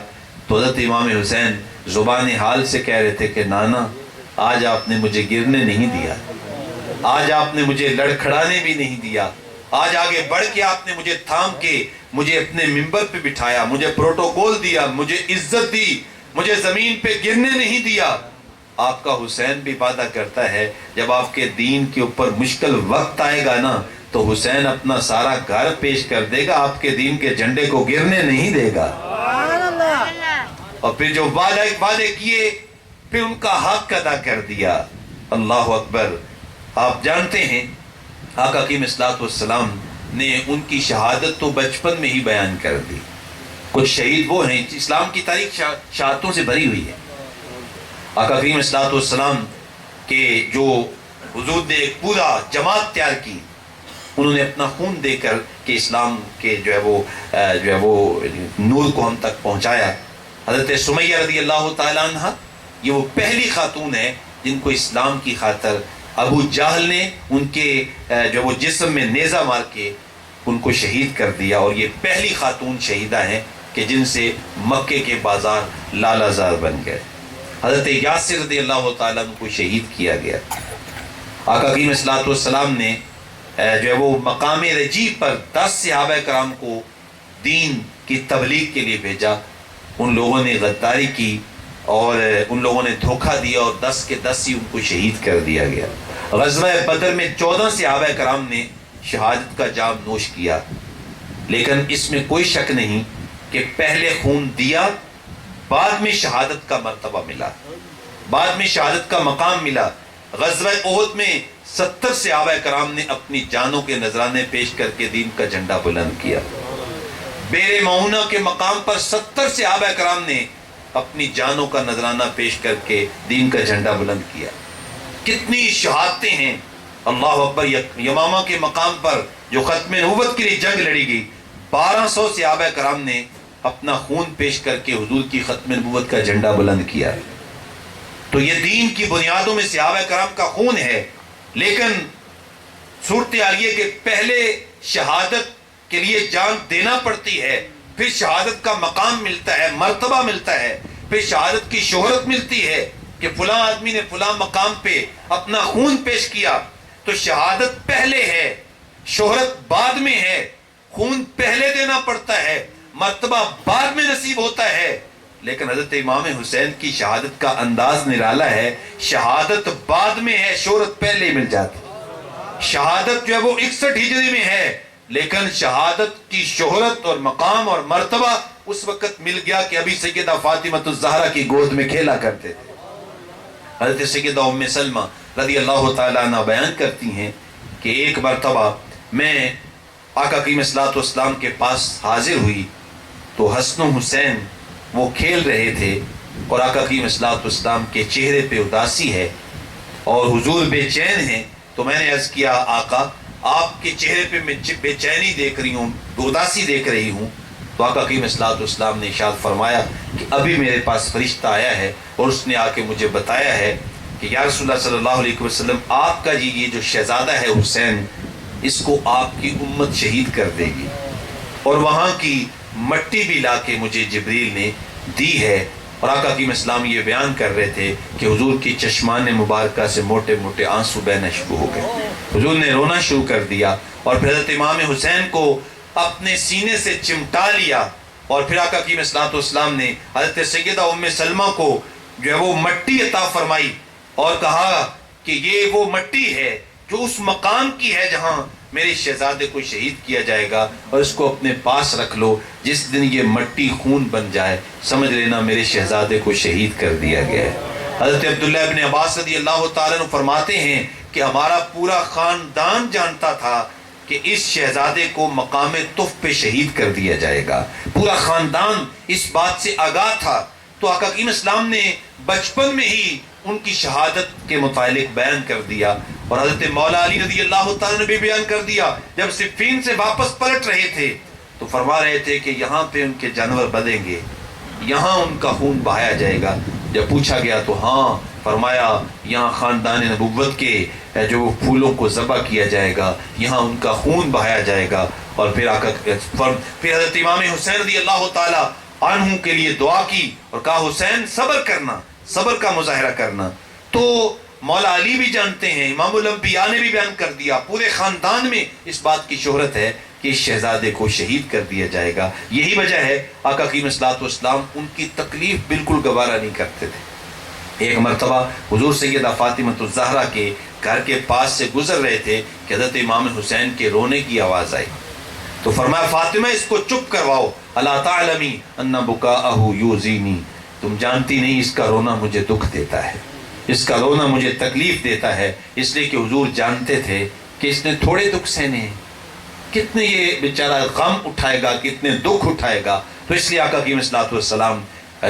تو حضرت امام حسین زبان حال سے کہہ رہے تھے کہ نانا آج آپ نے مجھے گرنے نہیں دیا، آج آپ نے مجھے لڑکھڑانے بھی نہیں دیا، آج آگے بڑھ کے آپ نے مجھے تھام کے مجھے اپنے ممبر پہ بٹھایا، مجھے پروٹوکول دیا، مجھے عزت دی، مجھے زمین پہ گرنے نہیں دیا. آپ کا حسین بھی وعدہ کرتا ہے جب آپ کے دین کے اوپر مشکل وقت آئے گا نا تو حسین اپنا سارا گھر پیش کر دے گا, آپ کے دین کے جھنڈے کو گرنے نہیں دے گا. اور پھر جو وعدے کیے پھر ان کا حق ادا کر دیا. اللہ اکبر. آپ جانتے ہیں آقا حکیم صلی والسلام نے ان کی شہادت تو بچپن میں ہی بیان کر دی. کچھ شہید وہ ہیں, اسلام کی تاریخ شہادتوں سے بھری ہوئی ہے. آقا حکیم صلی والسلام کے جو حضور نے ایک پورا جماعت تیار کی, انہوں نے اپنا خون دے کر کہ اسلام کے جو ہے وہ نور کو ہم تک پہنچایا. حضرت سمیہ رضی اللہ تعالیٰ عنہ یہ وہ پہلی خاتون ہے جن کو اسلام کی خاطر ابو جہل نے ان کے جو وہ جسم میں نیزہ مار کے ان کو شہید کر دیا, اور یہ پہلی خاتون شہیدہ ہیں کہ جن سے مکے کے بازار لالہ زار بن گئے. حضرت یاسر رضی اللہ تعالیٰ عنہ کو شہید کیا گیا. آقا حکیم صلی اللہ علیہ وسلم نے جو ہے وہ مقام رجیع پر 10 صحابہ کرام کو دین کی تبلیغ کے لیے بھیجا. ان لوگوں نے غداری کی اور ان لوگوں نے دھوکہ دیا اور 10 کے 10 ہی ان کو شہید کر دیا گیا. غزوہ بدر میں 14 صحابہ کرام نے شہادت کا جام نوش کیا, لیکن اس میں کوئی شک نہیں کہ پہلے خون دیا, بعد میں شہادت کا مرتبہ ملا, بعد میں شہادت کا مقام ملا. غزوہ احد میں 70 صحابہ کرام نے اپنی جانوں کے نذرانے پیش کر کے دین کا جھنڈا بلند کیا. بیر معونہ کے مقام پر 70 صحابہ کرام نے اپنی جانوں کا نذرانہ پیش کر کے دین کا جھنڈا بلند کیا. کتنی شہادتیں ہیں. اللہ اکبر. یمامہ کے مقام پر جو ختم نبوت کے لیے جنگ لڑی گئی, 1200 صحابہ کرام نے اپنا خون پیش کر کے حضور کی ختم نبوت کا جھنڈا بلند کیا. تو یہ دین کی بنیادوں میں صحابہ کرام کا خون ہے. لیکن صورتحال یہ کہ پہلے شہادت کے لیے جان دینا پڑتی ہے, پھر شہادت کا مقام ملتا ہے, مرتبہ ملتا ہے, پھر شہادت کی شہرت ملتی ہے کہ فلاں آدمی نے فلاں مقام پہ اپنا خون پیش کیا. تو شہادت پہلے ہے, شہرت بعد میں ہے. خون پہلے دینا پڑتا ہے, مرتبہ بعد میں نصیب ہوتا ہے. لیکن حضرت امام حسین کی شہادت کا انداز نرالا ہے. شہادت بعد میں ہے, شہرت پہلے مل جاتی. شہادت جو ہے وہ 61 ہجری میں ہے, لیکن شہادت کی شہرت اور مقام اور مرتبہ اس وقت مل گیا کہ ابھی سیدہ فاطمہ الزہرا کی گود میں کھیلا کرتے تھے. حضرت سیدہ ام سلمہ رضی اللہ تعالیٰ عنہ بیان کرتی ہیں کہ ایک مرتبہ میں آقا حکیم صلی اللہ علیہ وسلم کے پاس حاضر ہوئی تو حسن و حسین وہ کھیل رہے تھے, اور آقا حکیم صلی اللہ علیہ وسلم کے چہرے پہ اداسی ہے اور حضور بے چین ہیں. تو میں نے عرض کیا, آقا آپ کے چہرے پہ میں بے چینی دیکھ رہی ہوں, اداسی دیکھ رہی ہوں. تو آقا حکیم صلی اللہ علیہ وسلم نے ارشاد فرمایا کہ ابھی میرے پاس فرشتہ آیا ہے اور اس نے آ کے مجھے بتایا ہے کہ یا رسول اللہ صلی اللہ علیہ وسلم, آپ کا جی یہ جو شہزادہ ہے حسین, اس کو آپ کی امت شہید کر دے گی, اور وہاں کی مٹی بھی لا کے مجھے جبریل نے دی ہے. اور آقا حکیم اسلام یہ بیان کر رہے تھے کہ حضور کی چشمان مبارکہ سے موٹے موٹے آنسو بہنا شروع ہو گئے. حضور نے رونا شروع کر دیا اور پھر حضرت امام حسین کو اپنے سینے سے چمٹا لیا, اور پھر آقا حکیم اسلام نے حضرت سیدہ ام سلمہ کو جو ہے وہ مٹی عطا فرمائی اور کہا کہ یہ وہ مٹی ہے جو اس مقام کی ہے جہاں میرے شہزادے کو شہید کیا جائے گا, اور اس کو اپنے پاس رکھ لو. جس دن یہ مٹی خون بن جائے سمجھ لینا میرے شہزادے کو شہید کر دیا گیا ہے. حضرت عبداللہ ابن عباس رضی اللہ تعالیٰ عنہ فرماتے ہیں کہ ہمارا پورا خاندان جانتا تھا کہ اس شہزادے کو مقام طف پہ شہید کر دیا جائے گا. پورا خاندان اس بات سے آگاہ تھا. تو آقا حکیم اسلام نے بچپن میں ہی ان کی شہادت کے متعلق بیان کر دیا, اور حضرت مولا علی رضی اللہ تعالیٰ نے بھی بیان کر دیا. جب صفین سے واپس پلٹ رہے تھے تو فرما رہے تھے کہ یہاں پہ ان کے جانور بدیں گے, یہاں ان کا خون بہایا جائے گا. جب پوچھا گیا تو ہاں, فرمایا یہاں خاندان نبوت کے جو پھولوں کو ذبح کیا جائے گا, یہاں ان کا خون بہایا جائے گا. اور پھر حضرت امام حسین رضی اللہ تعالیٰ عنہ کے لیے دعا کی اور کہا حسین صبر کرنا, صبر کا مظاہرہ کرنا. تو مولا علی بھی جانتے ہیں, امام الانبیاء نے بھی بیان کر دیا, پورے خاندان میں اس بات کی شہرت ہے کہ اس شہزادے کو شہید کر دیا جائے گا. یہی وجہ ہے آقا کریم صلی اللہ علیہ ان کی تکلیف بالکل گوارا نہیں کرتے تھے. ایک مرتبہ حضور سیدہ فاطمہ الزہرا کے گھر کے پاس سے گزر رہے تھے کہ حضرت امام حسین کے رونے کی آواز آئی. تو فرمایا فاطمہ اس کو چپ کرواؤ. الا تعلمی ان بکاءہ یؤذینی، تم جانتی نہیں اس کا رونا مجھے دکھ دیتا ہے، اس کا رونا مجھے تکلیف دیتا ہے. اس لیے کہ حضور جانتے تھے کہ اس نے تھوڑے دکھ سہنے ہیں، کتنے یہ بیچارہ غم اٹھائے گا، کتنے دکھ اٹھائے گا. تو اس لیے آقا کریم صلی اللہ علیہ وسلم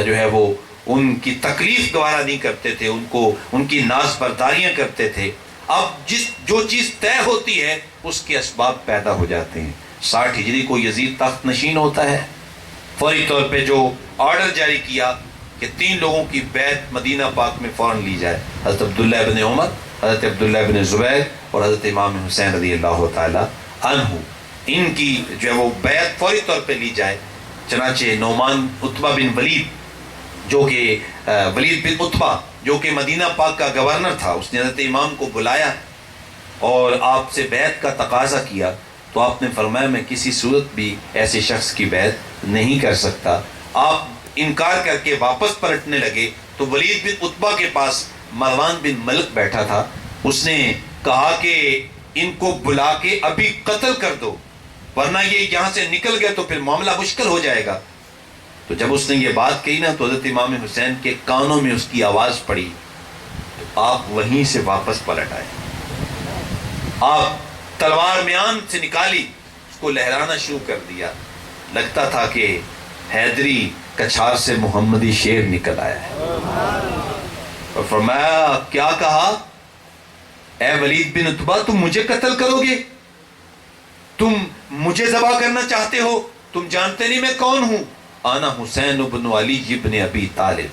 جو ہے وہ ان کی تکلیف گوارا نہیں کرتے تھے، ان کی ناز برداریاں کرتے تھے. اب جو چیز طے ہوتی ہے اس کے اسباب پیدا ہو جاتے ہیں. 60 ہجری کو یزید تخت نشین ہوتا ہے. فوری طور پہ جو آرڈر جاری کیا کہ 3 لوگوں کی بیعت مدینہ پاک میں فوراً لی جائے، حضرت عبداللہ ابن عمر، حضرت عبداللہ ابن زبیر اور حضرت امام حسین رضی اللہ تعالی عنہ. ان کی جو ہے وہ بیعت فوری طور پہ لی جائے. چنانچہ نعمان عتبہ بن ولید ولید بن عتبہ جو کہ مدینہ پاک کا گورنر تھا، اس نے حضرت امام کو بلایا اور آپ سے بیعت کا تقاضا کیا. تو آپ نے فرمایا میں کسی صورت بھی ایسے شخص کی بیعت نہیں کر سکتا. آپ انکار کر کے واپس پلٹنے لگے تو ولید بن عتبہ کے پاس مروان بن ملک بیٹھا تھا. اس نے کہا کہ ان کو بلا کے ابھی قتل کر دو، ورنہ یہ یہاں سے نکل گئے تو پھر معاملہ مشکل ہو جائے گا. تو جب اس نے یہ بات کہی نا تو حضرت امام حسین کے کانوں میں اس کی آواز پڑی تو آپ وہیں سے واپس پلٹ آئے. آپ تلوار میان سے نکالی، اس کو لہرانا شروع کر دیا. لگتا تھا کہ حیدری کچھار سے محمدی شیر نکل آیا ہے. اور فرمایا کیا کہا، اے ولید بن عتبہ تم مجھے قتل کرو گے، تم مجھے ذبح کرنا چاہتے ہو، تم جانتے نہیں میں کون ہوں. انا حسین ابن علی ابن ابی طالب.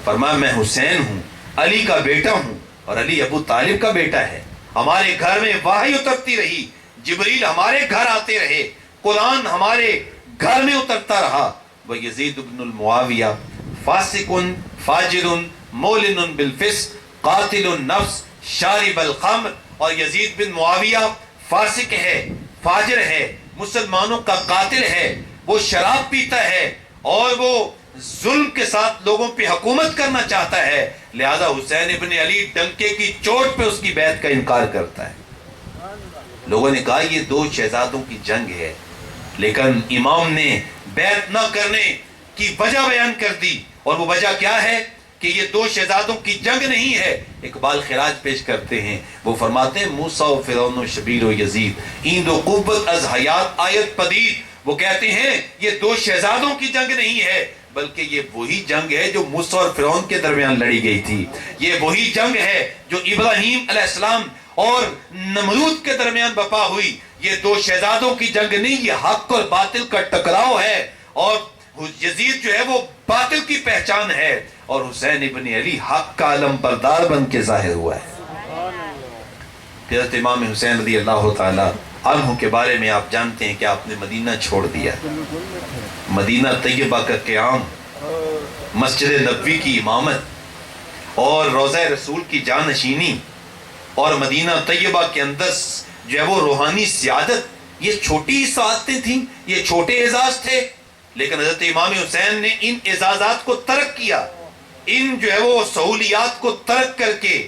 فرمایا میں حسین ہوں، علی کا بیٹا ہوں، اور علی ابو طالب کا بیٹا ہے. ہمارے گھر میں وحی اترتی رہی، جبریل ہمارے گھر آتے رہے، قرآن ہمارے گھر میں اترتا رہا. وَيَزِيدُ بْنُ الْمُعَاوِيَةِ فَاسِقٌ فَاجِرٌ مُولِنٌ بِالْفِسْقِ قَاتِلُ النَّفْسِ شَارِبَ الْخَمْرِ. اور یزید بن معاویہ فاسق ہے، فاجر ہے، مسلمانوں کا قاتل ہے، وہ شراب پیتا ہے اور وہ ظلم کے ساتھ لوگوں پہ حکومت کرنا چاہتا ہے. لہذا حسین ابن علی ڈنکے کی چوٹ پہ اس کی بیعت کا انکار کرتا ہے. لوگوں نے کہا یہ 2 شہزادوں کی جنگ ہے، لیکن امام نے بیعت نہ کرنے کی وجہ بیان کر دی. اور وہ وجہ کیا ہے کہ یہ 2 شہزادوں کی جنگ نہیں ہے. اقبال خراج پیش کرتے ہیں، وہ فرماتے ہیں موسیٰ و فرعون و شبیر و یزید این دو قوت از حیات آیت پدید. وہ کہتے ہیں یہ 2 شہزادوں کی جنگ نہیں ہے، بلکہ یہ وہی جنگ ہے جو موسیٰ اور فرعون کے درمیان لڑی گئی تھی. یہ وہی جنگ ہے جو ابراہیم علیہ السلام اور نمرود کے درمیان بپا ہوئی. یہ 2 شہزادوں کی جنگ نہیں، یہ حق اور باطل کا ٹکراؤ ہے. اور یزید جو ہے وہ باطل کی پہچان ہے، اور حسین ابن علی حق کا علم بردار بن کے ظاہر ہوا ہے. حضرت امام حسین رضی اللہ تعالی عنہ کے بارے میں آپ جانتے ہیں کہ آپ نے مدینہ چھوڑ دیا. مدینہ طیبہ کا قیام، مسجد نبوی کی امامت اور روضہ رسول کی جانشینی اور مدینہ طیبہ کے اندر جو ہے وہ روحانی سیادت، یہ چھوٹی سعادتیں تھیں، یہ چھوٹے اعزاز تھے. لیکن حضرت امام حسین نے ان اعزازات کو ترک کیا، ان جو ہے وہ سہولیات کو ترک کر کے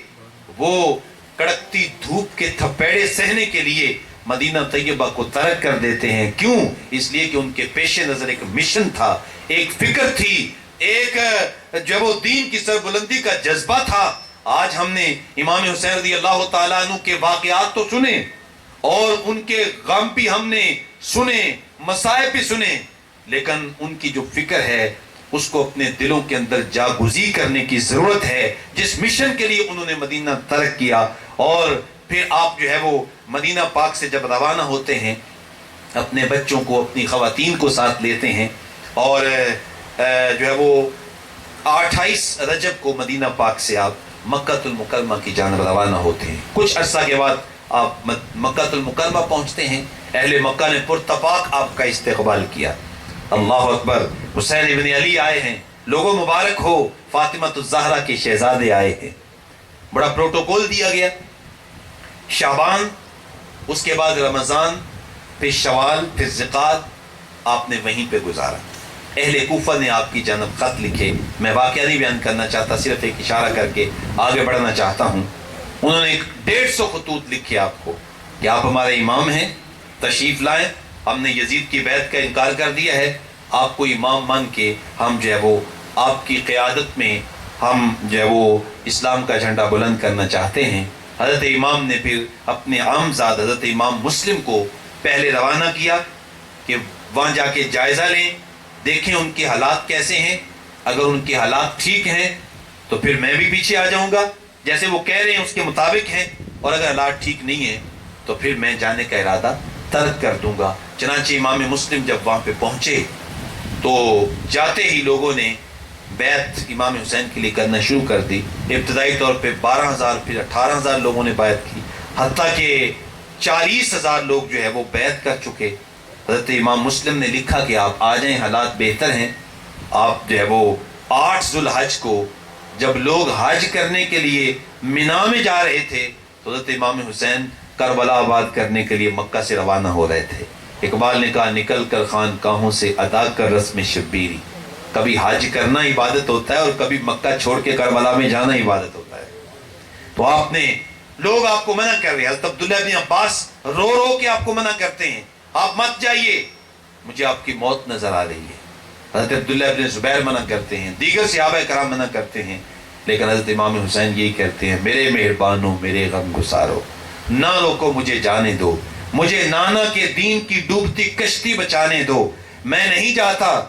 وہ کڑکتی دھوپ کے تھپیڑے سہنے کے لیے مدینہ طیبہ کو ترک کر دیتے ہیں. کیوں؟ اس لیے کہ ان کے پیش نظر ایک مشن تھا، ایک فکر تھی، ایک جو ہے وہ دین کی سربلندی کا جذبہ تھا. آج ہم نے امام حسین رضی اللہ تعالیٰ عنہ کے واقعات تو سنے اور ان کے غم بھی ہم نے سنے، مصائب بھی سنے، لیکن ان کی جو فکر ہے اس کو اپنے دلوں کے اندر جاگزی کرنے کی ضرورت ہے. جس مشن کے لیے انہوں نے مدینہ ترک کیا، اور پھر آپ جو ہے وہ مدینہ پاک سے جب روانہ ہوتے ہیں اپنے بچوں کو، اپنی خواتین کو ساتھ لیتے ہیں، اور جو ہے وہ 28 رجب کو مدینہ پاک سے آپ مکہ المکرمہ کی جانب روانہ ہوتے ہیں. کچھ عرصہ کے بعد آپ مکہ المکرمہ پہنچتے ہیں. اہل مکہ نے پرتپاک آپ کا استقبال کیا. اللہ اکبر، حسین ابن علی آئے ہیں، لوگوں مبارک ہو، فاطمہ الزہرا کے شہزادے آئے ہیں. بڑا پروٹوکول دیا گیا. شعبان، اس کے بعد رمضان، پھر شوال، پھر ذقات آپ نے وہیں پہ گزارا. اہل کوفہ نے آپ کی جانب خط لکھے. میں واقعہ نہیں بیان کرنا چاہتا، صرف ایک اشارہ کر کے آگے بڑھنا چاہتا ہوں. انہوں نے 150 خطوط لکھے آپ کو کہ آپ ہمارے امام ہیں، تشریف لائیں. ہم نے یزید کی بیعت کا انکار کر دیا ہے، آپ کو امام مان کے ہم جو ہے وہ آپ کی قیادت میں ہم جو ہے وہ اسلام کا جھنڈا بلند کرنا چاہتے ہیں. حضرت امام نے پھر اپنے عامزاد حضرت امام مسلم کو پہلے روانہ کیا کہ وہاں جا کے جائزہ لیں، دیکھیں ان کے حالات کیسے ہیں. اگر ان کے حالات ٹھیک ہیں تو پھر میں بھی پیچھے آ جاؤں گا، جیسے وہ کہہ رہے ہیں اس کے مطابق ہیں. اور اگر حالات ٹھیک نہیں ہیں تو پھر میں جانے کا ارادہ ترک کر دوں گا. چنانچہ امام مسلم جب وہاں پہ پہنچے تو جاتے ہی لوگوں نے بیعت امام حسین کے لیے کرنا شروع کر دی. ابتدائی طور پہ 12,000 پھر 18,000 لوگوں نے بیعت کی، حتیٰ کہ 40,000 لوگ جو ہے وہ بیعت کر چکے. حضرت امام مسلم نے لکھا کہ آپ آ جائیں، حالات بہتر ہیں. آپ جو ہے وہ 8 ذو الحج کو جب لوگ حج کرنے کے لیے مینا میں جا رہے تھے تو حضرت امام حسین کربلا آباد کرنے کے لیے مکہ سے روانہ ہو رہے تھے. اقبال نے کہا نکل کر خانقاہوں سے ادا کر رسم شبیری. کبھی حج کرنا عبادت ہوتا ہے اور کبھی مکہ چھوڑ کے کربلا میں جانا عبادت ہوتا ہے. تو آپ نے لوگ آپ کو منع کر رہے ہیں. حضرت عبداللہ بن عباس رو رو کے آپ کو منع کرتے ہیں، آپ مت جائیے، مجھے آپ کی موت نظر آ رہی ہے. حضرت عبداللہ بن زبیر منع کرتے ہیں، دیگر صحابہ کرام منع کرتے ہیں، لیکن حضرت امام حسین یہی کہتے ہیں میرے مہربانوں، میرے غم گسارو، نہ روکو مجھے جانے دو، مجھے نانا کے دین کی ڈوبتی کشتی بچانے دو. میں نہیں جاتا،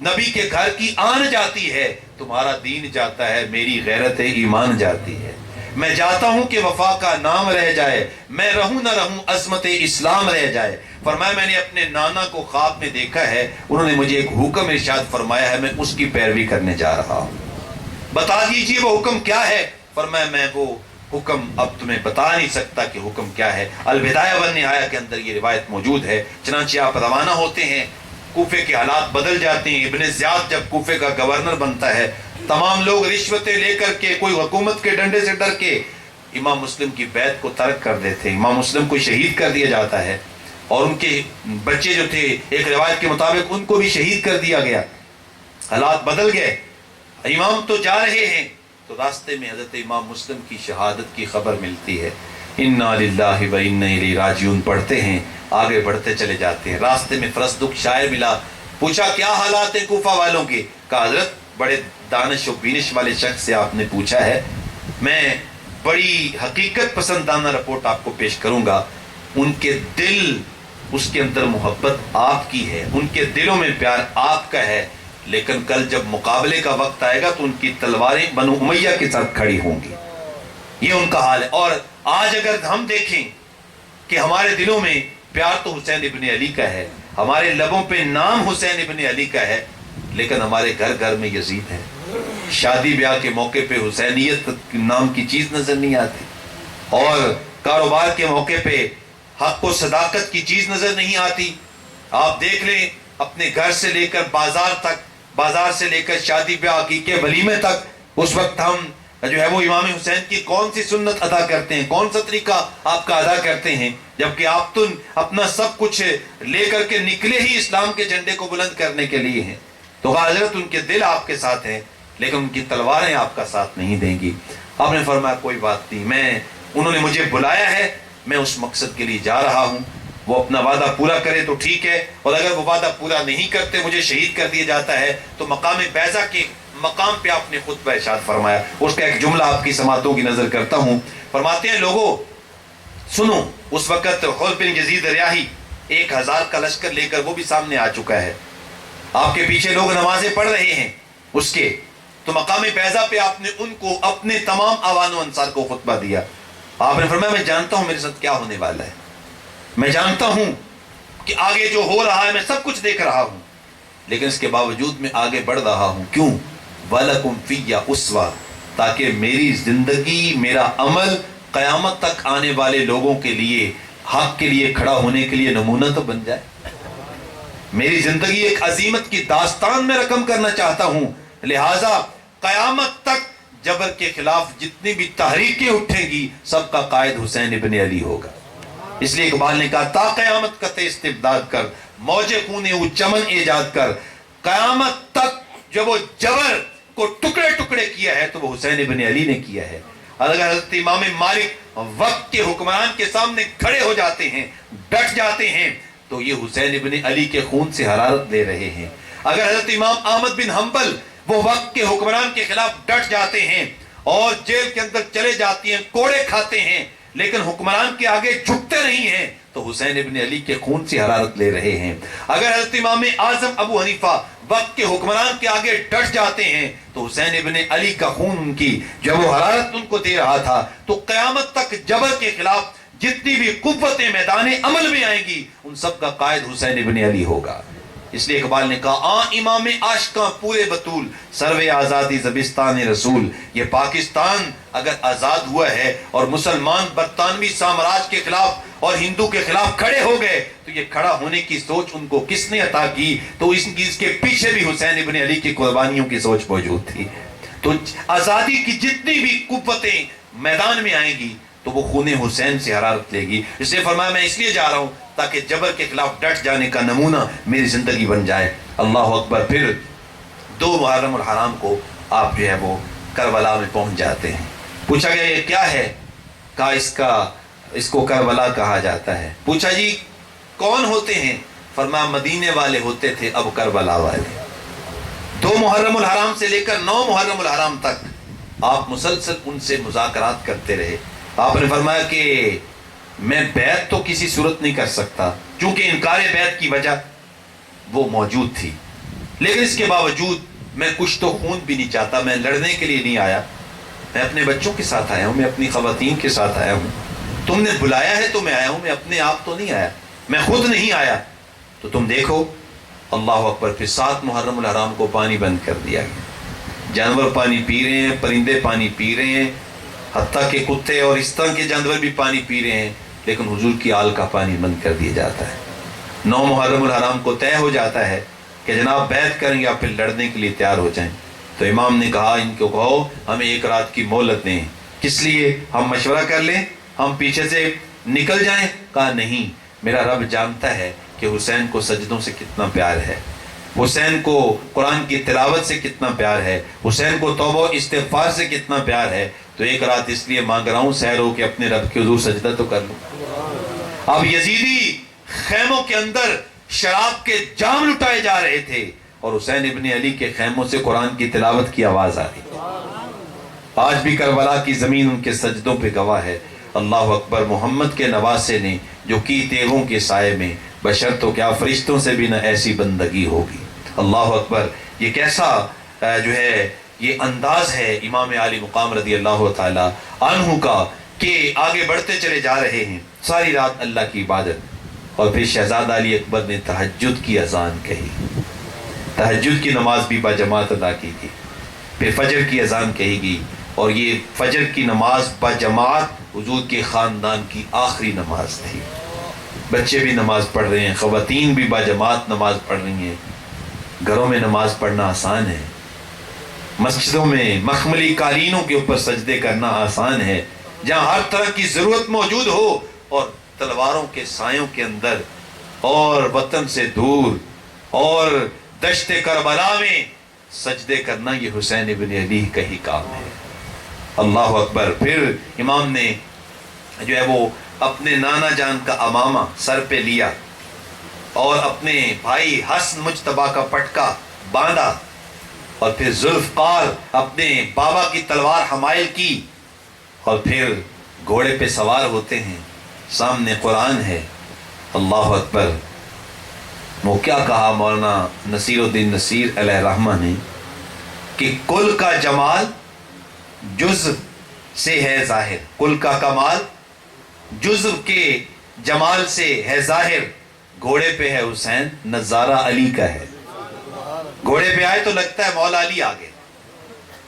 نبی کے گھر کی آن جاتی ہے، تمہارا دین جاتا ہے، میری غیرت ایمان جاتی ہے. میں جاتا ہوں کہ وفا کا نام رہ جائے، میں رہوں نہ رہوں عظمت اسلام رہ جائے. فرمایا میں نے اپنے نانا کو خواب میں دیکھا ہے، انہوں نے مجھے ایک حکم ارشاد فرمایا ہے، میں اس کی پیروی کرنے جا رہا ہوں. بتا دیجئے وہ حکم کیا ہے. فرمایا میں وہ حکم اب تمہیں بتا نہیں سکتا کہ حکم کیا ہے. البدایہ والنہایہ کے اندر یہ روایت موجود ہے. چنانچہ آپ روانہ ہوتے ہیں، کوفے کے حالات بدل جاتے ہیں. ابن زیاد جب کوفے کا گورنر بنتا ہے، تمام لوگ رشوتیں لے کر کے، کوئی حکومت کے ڈنڈے سے ڈر کے امام مسلم کی بیعت کو ترک کر دیتے. امام مسلم کو شہید کر دیا جاتا ہے، اور ان کے بچے جو تھے ایک روایت کے مطابق ان کو بھی شہید کر دیا گیا. حالات بدل گئے. امام تو جا رہے ہیں تو راستے میں حضرت امام مسلم کی شہادت کی خبر ملتی ہے. انا للہ و انا الیہ راجعون پڑھتے ہیں، آگے بڑھتے چلے جاتے ہیں. راستے میں فرزدق شاعر ملا، پوچھا کیا حالات ہیں کوفہ والوں کے؟ کہا حضرت بڑے دانش و بینش والے شخص سے آپ نے پوچھا ہے، میں بڑی حقیقت پسندانہ رپورٹ آپ کو پیش کروں گا. ان کے دل، اس کے اندر محبت آپ کی ہے، ان کے دلوں میں پیار آپ کا ہے، لیکن کل جب مقابلے کا وقت آئے گا تو ان کی تلواریں بنو امیہ کے ساتھ کھڑی ہوں گی. یہ ان کا حال ہے. اور آج اگر ہم دیکھیں کہ ہمارے دلوں میں پیار تو حسین ابن علی کا ہے، ہمارے لبوں پہ نام حسین ابن علی کا ہے، لیکن ہمارے گھر گھر میں یزید ہے. شادی بیاہ کے موقع پہ حسینیت نام کی چیز نظر نہیں آتی، اور کاروبار کے موقع پہ حق و صداقت کی چیز نظر نہیں آتی. آپ دیکھ لیں اپنے گھر سے لے کر بازار تک، بازار سے لے کر شادی بیاہ عقیقے ولیمے تک، اس وقت ہم جو ہے وہ امام حسین کی کون سی سنت ادا کرتے ہیں، کون سا طریقہ آپ کا ادا کرتے ہیں، جبکہ آپ تو اپنا سب کچھ لے کر کے نکلے ہی اسلام کے جھنڈے کو بلند کرنے کے لیے ہیں. تو حضرت ان کے دل آپ کے ساتھ ہیں، لیکن ان کی تلواریں آپ کا ساتھ نہیں دیں گی. آپ نے فرمایا کوئی بات نہیں، انہوں نے مجھے بلایا ہے، میں اس مقصد کے لیے جا رہا ہوں. وہ اپنا وعدہ پورا کرے تو ٹھیک ہے، اور اگر وہ وعدہ پورا نہیں کرتے، مجھے شہید کر دیا جاتا ہے، تو مقام بیضہ کے مقام پہ آپ نے خطبہ ارشاد فرمایا. اس کا ایک جملہ آپ کی سماعتوں کی نظر کرتا ہوں. فرماتے ہیں لوگوں سنو، اس وقت حر بن یزید ریاحی 1000 کا لشکر لے کر وہ بھی سامنے آ چکا ہے، آپ کے پیچھے لوگ نمازیں پڑھ رہے ہیں اس کے. تو مقام بیضہ پہ آپ نے ان کو، اپنے تمام آوان و انصار کو خطبہ دیا. آپ نے فرمایا میں جانتا ہوں میرے ساتھ کیا ہونے والا ہے، میں جانتا ہوں کہ آگے جو ہو رہا ہے میں سب کچھ دیکھ رہا ہوں، لیکن اس کے باوجود میں آگے بڑھ رہا ہوں. کیوں؟ وَلَكُمْ فِيَّ أُسْوَةٌ، تاکہ میری زندگی، میرا عمل قیامت تک آنے والے لوگوں کے لیے، حق کے لیے کھڑا ہونے کے لیے نمونہ تو بن جائے. میری زندگی ایک عظیمت کی داستان میں رقم کرنا چاہتا ہوں، لہٰذا قیامت تک جبر کے خلاف جتنی بھی تحریکیں اٹھیں گی، سب کا قائد حسین ابن علی ہوگا. اس لیے اقبال نے کہا تا قیامت کتے استبداد کر، موج خونے وہ چمن ایجاد کر. قیامت تک جب وہ جبر کو ٹکڑے ٹکڑے کیا ہے تو وہ حسین ابن علی نے کیا ہے. اگر حضرت امام مالک وقت کے حکمران کے سامنے کھڑے ہو جاتے ہیں، ڈٹ جاتے ہیں، تو یہ حسین ابن علی کے خون سے حرارت لے رہے ہیں. اگر حضرت امام احمد بن حنبل وہ وقت کے حکمران کے خلاف ڈٹ جاتے ہیں اور جیل کے اندر چلے جاتی ہیں، کوڑے کھاتے ہیں، لیکن حکمران کے آگے جھکتے نہیں ہیں، تو حسین ابن علی کے خون سے حرارت لے رہے ہیں. اگر حضرت امام اعظم ابو حنیفہ وقت کے حکمران کے آگے ڈٹ جاتے ہیں تو حسین ابن علی کا خون ان کی جب وہ حرارت ان کو دے رہا تھا. تو قیامت تک جبر کے خلاف جتنی بھی قوتیں میدان عمل میں آئیں گی ان سب کا قائد حسین ابن علی ہوگا. اس لیے اقبال نے کہا امام عاشقاں پورے بطول سروے آزادی زبستان رسول. یہ پاکستان اگر آزاد ہوا ہے اور مسلمان برطانوی سامراج کے خلاف اور ہندو کے خلاف کھڑے ہو گئے تو یہ کھڑا ہونے کی سوچ ان کو کس نے عطا کی؟ تو اس کے پیچھے بھی حسین ابن علی کی قربانیوں کی سوچ موجود تھی. تو آزادی کی جتنی بھی قوتیں میدان میں آئیں گی تو وہ خون حسین سے حرارت لے گی. اس لیے فرمایا میں اس لیے جا رہا ہوں تاکہ جبر کے خلاف ڈٹ جانے کا نمونہ میری زندگی بن جائے. اللہ اکبر. پھر 2 محرم الحرام کو آپ جو ہے وہ کربلا میں پہنچ جاتے ہیں. پوچھا گیا یہ کیا ہے؟ کہا اس کو کربلا کہا جاتا ہے. پوچھا جی کون ہوتے ہیں؟ فرمایا مدینے والے ہوتے تھے، اب کربلا والے. 2 محرم الحرام سے لے کر 9 محرم الحرام تک آپ مسلسل ان سے مذاکرات کرتے رہے. آپ نے فرمایا کہ میں بیعت تو کسی صورت نہیں کر سکتا چونکہ انکار بیعت کی وجہ وہ موجود تھی، لیکن اس کے باوجود میں کچھ تو خون بھی نہیں چاہتا. میں لڑنے کے لیے نہیں آیا، میں اپنے بچوں کے ساتھ آیا ہوں، میں اپنی خواتین کے ساتھ آیا ہوں. تم نے بلایا ہے تو میں آیا ہوں، میں اپنے آپ تو نہیں آیا، میں خود نہیں آیا. تو تم دیکھو اللہ اکبر. پھر 7 محرم الحرام کو پانی بند کر دیا گیا. جانور پانی پی رہے ہیں، پرندے پانی پی رہے ہیں، حتیٰ کہ کتے اور اس طرح کے جانور بھی پانی پی رہے ہیں، لیکن حضور کی آل کا پانی بند کر دیا جاتا ہے. 9 محرم الحرام کو طے ہو جاتا ہے کہ جناب بیعت کریں یا پھر لڑنے کے لیے تیار ہو جائیں. تو امام نے کہا ان کو کہو ہمیں 1 رات کی مہلت دیں. کس لیے؟ ہم مشورہ کر لیں، ہم پیچھے سے نکل جائیں. کہا نہیں، میرا رب جانتا ہے کہ حسین کو سجدوں سے کتنا پیار ہے، حسین کو قرآن کی تلاوت سے کتنا پیار ہے، حسین کو توبہ و استغفار سے کتنا پیار ہے. تو 1 رات اس لیے مانگ رہا ہوں سحر ہو کہ اپنے رب کے حضور سجدہ تو کر لوں. اب یزیدی خیموں کے اندر شراب کے جام لٹائے جا رہے تھے اور حسین ابن علی کے خیموں سے قرآن کی تلاوت کی آواز آ رہی. آج بھی کربلا کی زمین ان کے سجدوں پہ گواہ ہے. اللہ اکبر. محمد کے نواسے نے جو کی تیغوں کے سائے میں، بشر تو کیا فرشتوں سے بھی نہ ایسی بندگی ہوگی. اللہ اکبر. یہ کیسا جو ہے یہ انداز ہے امام علی مقام رضی اللہ تعالی عنہ کا کہ آگے بڑھتے چلے جا رہے ہیں، ساری رات اللہ کی عبادت. اور پھر شہزادہ علی اکبر نے تہجد کی اذان کہی، تہجد کی نماز بھی بجماعت ادا کی گئی. پھر فجر کی اذان کہی گئی اور یہ فجر کی نماز بجماعت حضور کے خاندان کی آخری نماز تھی. بچے بھی نماز پڑھ رہے ہیں، خواتین بھی بجماعت نماز پڑھ رہی ہیں. گھروں میں نماز پڑھنا آسان ہے، مسجدوں میں مخملی قالینوں کے اوپر سجدے کرنا آسان ہے، جہاں ہر طرح کی ضرورت موجود ہو اور تلواروں کے سایوں کے اندر اور وطن سے دور اور دشت کربلا میں سجدے کرنا یہ حسین ابن علی کا ہی کام ہے. اللہ اکبر. پھر امام نے جو ہے وہ اپنے نانا جان کا امامہ سر پہ لیا اور اپنے بھائی حسن مجتبیٰ کا پٹکا باندھا اور پھر ذوالفقار اپنے بابا کی تلوار حمائل کی اور پھر گھوڑے پہ سوار ہوتے ہیں، سامنے قرآن ہے. اللہ اکبر. وہ کیا کہا مولانا نصیر الدین نصیر علیہ رحمہ نے کہ کل کا جمال جزو سے ہے ظاہر، کل کا کمال جزو کے جمال سے ہے ظاہر. گھوڑے پہ ہے حسین، نظارہ علی کا ہے. گھوڑے پہ آئے تو لگتا ہے مولا علی آگے،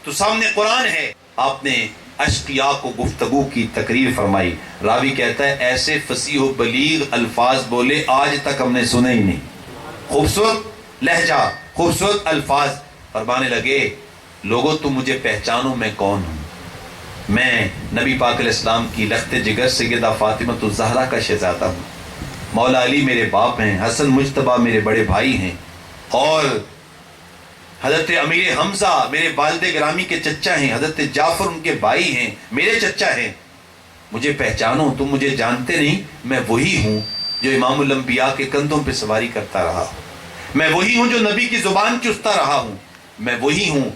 تو سامنے قرآن ہے. آپ نے اشقیاء کو گفتگو کی تقریر فرمائی. راوی کہتا ہے ایسے فصیح و بلیغ الفاظ بولے آج تک ہم نے سنے ہی نہیں. خوبصورت لہجہ، خوبصورت الفاظ. فرمانے لگے لوگوں تم مجھے پہچانو میں کون ہوں. میں نبی پاک علیہ السلام کی لخت جگر سیدہ فاطمۃ الزہرا کا شہزادہ ہوں، مولا علی میرے باپ ہیں، حسن مجتبیٰ میرے بڑے بھائی ہیں، اور حضرت امیر حمزہ میرے والد گرامی کے چچا ہیں، حضرت جعفر ان کے بھائی ہیں، میرے چچا ہیں۔ مجھے پہچانو، تم مجھے جانتے نہیں، میں وہی ہوں جو امام الانبیاء کے کندھوں پہ سواری کرتا رہا ہوں، میں وہی ہوں جو نبی کی زبان چستا رہا ہوں، میں وہی ہوں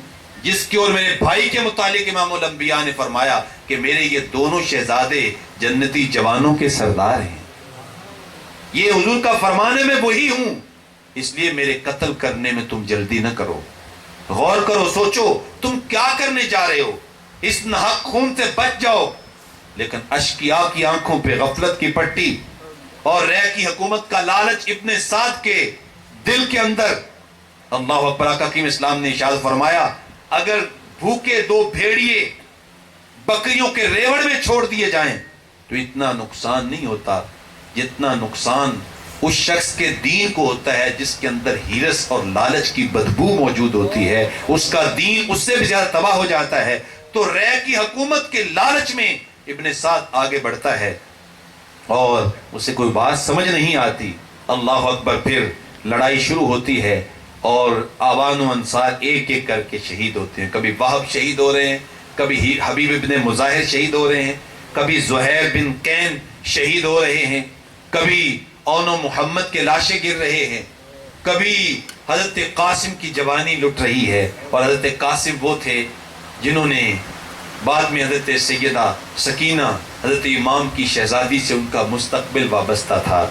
جس کی اور میرے بھائی کے متعلق امام الانبیاء نے فرمایا کہ میرے یہ دونوں شہزادے جنتی جوانوں کے سردار ہیں۔ یہ حضور کا فرمان ہے، میں وہی ہوں، اس لیے میرے قتل کرنے میں تم جلدی نہ کرو، غور کرو، سوچو تم کیا کرنے جا رہے ہو، اس ناحق خون سے بچ جاؤ۔ لیکن اشقیاء کی آنکھوں پہ غفلت کی پٹی اور رے کی حکومت کا لالچ ابن سعد کے دل کے اندر، اللہ اکبر، آقا حکیم اسلام نے ارشاد فرمایا اگر بھوکے دو بھیڑیے بکریوں کے ریوڑ میں چھوڑ دیے جائیں تو اتنا نقصان نہیں ہوتا جتنا نقصان اس شخص کے دین کو ہوتا ہے جس کے اندر ہیرس اور لالچ کی بدبو موجود ہوتی ہے، اس کا دین اس سے بھی زیادہ تباہ ہو جاتا ہے۔ تو رے کی حکومت کے لالچ میں ابن سعد آگے بڑھتا ہے اور اسے کوئی بات سمجھ نہیں آتی، اللہ اکبر، پھر لڑائی شروع ہوتی ہے اور آوان و انصار ایک ایک کر کے شہید ہوتے ہیں، کبھی وہب شہید ہو رہے ہیں، کبھی حبیب ابن مظاہر شہید ہو رہے ہیں، کبھی زہیر بن کین شہید ہو رہے ہیں، کبھی اون و محمد کے لاشیں گر رہے ہیں، کبھی حضرت قاسم کی جوانی لٹ رہی ہے، اور حضرت قاسم وہ تھے جنہوں نے بعد میں حضرت سیدہ سکینہ حضرت امام کی شہزادی سے ان کا مستقبل وابستہ تھا،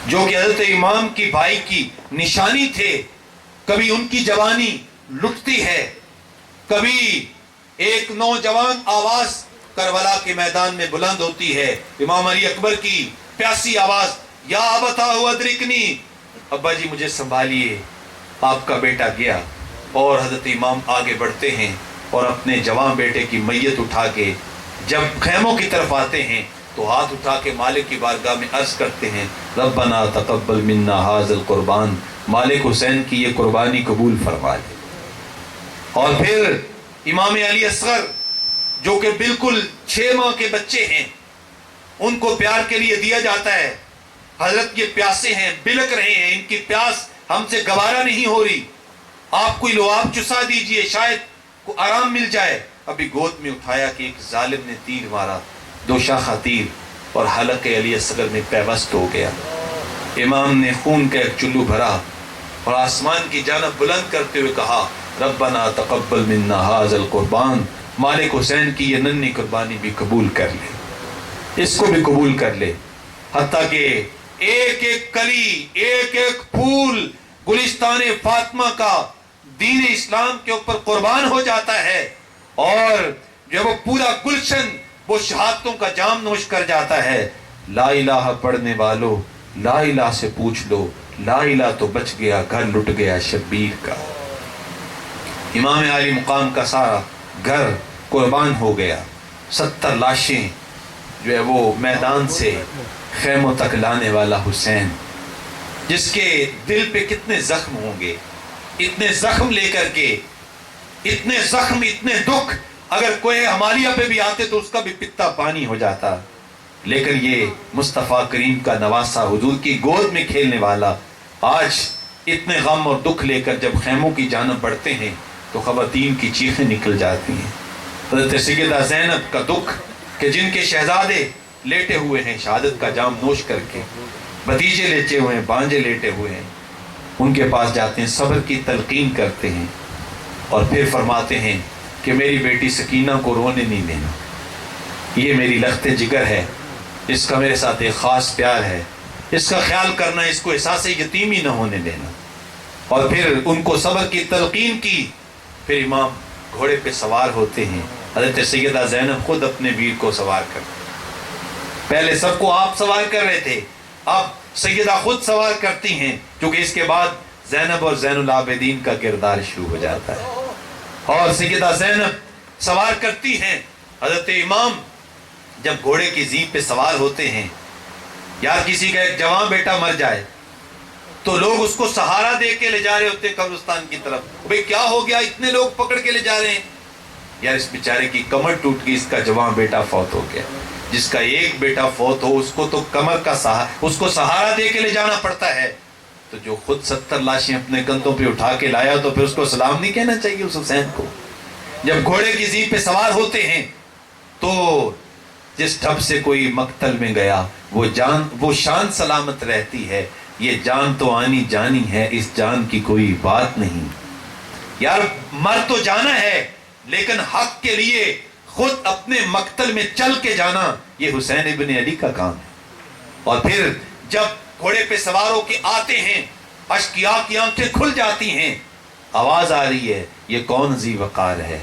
جو کہ حضرت امام کی بھائی کی نشانی تھے۔ کبھی ان کی جوانی لٹتی ہے، کبھی ایک نوجوان آواز کربلا کے میدان میں بلند ہوتی ہے، امام علی اکبر کی پیاسی آواز، یا ابتا ادرکنی، ابا جی مجھے سنبھالیے، آپ کا بیٹا گیا۔ اور حضرت امام آگے بڑھتے ہیں اور اپنے جوان بیٹے کی میت اٹھا کے جب خیموں کی طرف آتے ہیں تو ہاتھ اٹھا کے مالک کی بارگاہ میں عرض کرتے ہیں، ربنا تقبل منا ھذا القربان، مالک حسین کی یہ قربانی قبول فرما لے۔ اور پھر امام علی اصغر جو کہ بالکل 6 ماہ کے بچے ہیں، ان کو پیار کے لیے دیا جاتا ہے، حضرت یہ پیاسے ہیں، بلک رہے ہیں، ان کی پیاس ہم سے گوارا نہیں ہو رہی، آپ کوئی لعاب چسا دیجئے، شاید کو آرام مل جائے۔ ابھی گود میں اٹھایا کہ ایک ظالم نے تیر مارا، 2 شاخہ تیر، اور حلق علی اصغر میں پیوست ہو گیا۔ امام نے خون کا ایک چلو بھرا اور آسمان کی جانب بلند کرتے ہوئے کہا، ربنا تقبل منا ھذا القربان، مالک حسین کی یہ ننھی قربانی بھی قبول کر لے، اس کو بھی قبول کر لے۔ حتیٰ کہ ایک ایک کلی، ایک ایک پھول گلستان فاطمہ کا دین اسلام کے اوپر قربان ہو جاتا ہے، اور جب وہ پورا گلشن وہ شہادتوں کا جام نوش کر جاتا ہے۔ لا الہ پڑھنے والوں، لا الہ سے پوچھ لو، لا الہ تو بچ گیا، گھر لٹ گیا شبیر کا۔ امام علی مقام کا سارا گھر قربان ہو گیا، 70 لاشیں جو ہے وہ میدان سے خیموں تک لانے والا حسین، جس کے دل پہ کتنے زخم ہوں گے، اتنے زخم لے کر کے، اتنے زخم، اتنے دکھ، اگر کوئی ہمالیہ پہ بھی آتے تو اس کا بھی پتا پانی ہو جاتا، لیکن یہ مصطفیٰ کریم کا نواسا، حضور کی گود میں کھیلنے والا، آج اتنے غم اور دکھ لے کر جب خیموں کی جانب بڑھتے ہیں تو خواتین کی چیخیں نکل جاتی ہیں۔ حضرت سیدہ زینب کا دکھ کہ جن کے شہزادے لیٹے ہوئے ہیں شہادت کا جام نوش کر کے، بھتیجے لیٹے ہوئے ہیں، بانجے لیٹے ہوئے ہیں، ان کے پاس جاتے ہیں، صبر کی تلقین کرتے ہیں، اور پھر فرماتے ہیں کہ میری بیٹی سکینہ کو رونے نہیں دینا، یہ میری لخت جگر ہے، اس کا میرے ساتھ ایک خاص پیار ہے، اس کا خیال کرنا، اس کو احساس یتیمی نہ ہونے دینا۔ اور پھر ان کو صبر کی تلقین کی، پھر امام گھوڑے پہ سوار ہوتے ہیں، حضرت سیدہ زینب خود اپنے ویر کو سوار کرتے، پہلے سب کو آپ سوار کر رہے تھے، اب سیدہ خود سوار کرتی ہیں، کیونکہ اس کے بعد زینب اور زین العابدین کا کردار شروع ہو جاتا ہے، اور سیدہ زینب سوار کرتی ہیں۔ حضرت امام جب گھوڑے کی زیب پہ سوار ہوتے ہیں، یا کسی کا ایک جوان بیٹا مر جائے تو لوگ اس کو سہارا دے کے لے جا رہے ہوتے قبرستان کی طرف، بھئی کیا ہو گیا، اتنے لوگ پکڑ کے لے جا رہے ہیں، یار اس بیچارے کی کمر ٹوٹ گئی، اس کا جوان بیٹا فوت ہو گیا. جس کا ایک بیٹا فوت ہو اس کو تو کمر کا اس کو سہارا دے کے لے جانا پڑتا ہے، تو جو خود 70 لاشیں اپنے کندھوں پہ اٹھا کے لایا تو پھر اس کو سلام نہیں کہنا چاہیے اس حسین کو؟ جب گھوڑے کی زین پہ سوار ہوتے ہیں تو جس ڈھب سے کوئی مقتل میں گیا وہ شان سلامت رہتی ہے. یہ جان تو آنی جانی ہے، اس جان کی کوئی بات نہیں. یار مر تو جانا ہے لیکن حق کے لیے خود اپنے مقتل میں چل کے جانا یہ حسین ابن علی کا کام ہے. اور پھر جب گھوڑے پہ سوار ہو کے آتے ہیں اشقیاء کی آنکھیں کھل جاتی ہیں، آواز آ رہی ہے یہ کون ذی وقار ہے،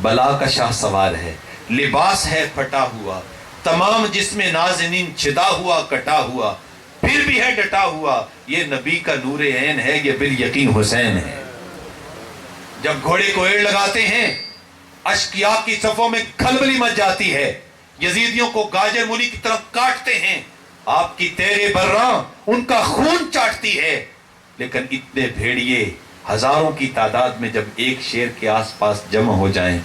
بلا کا شاہ سوار ہے، لباس ہے پھٹا ہوا، تمام جسم نازنین چھدا ہوا کٹا ہوا، پھر بھی ہے ڈٹا ہوا، یہ نبی کا نور عین ہے، یہ بالیقین حسین ہے. جب گھوڑے کو ایڑ لگاتے ہیں اشقیاء کی صفوں میں کھلبلی مچ جاتی ہے، یزیدیوں کو گاجر مولی کی طرف کاٹتے ہیں، آپ کی تیرے برراں ان کا خون چاٹتی ہے. لیکن اتنے بھیڑیے ہزاروں کی تعداد میں جب ایک شیر کے آس پاس جمع ہو جائیں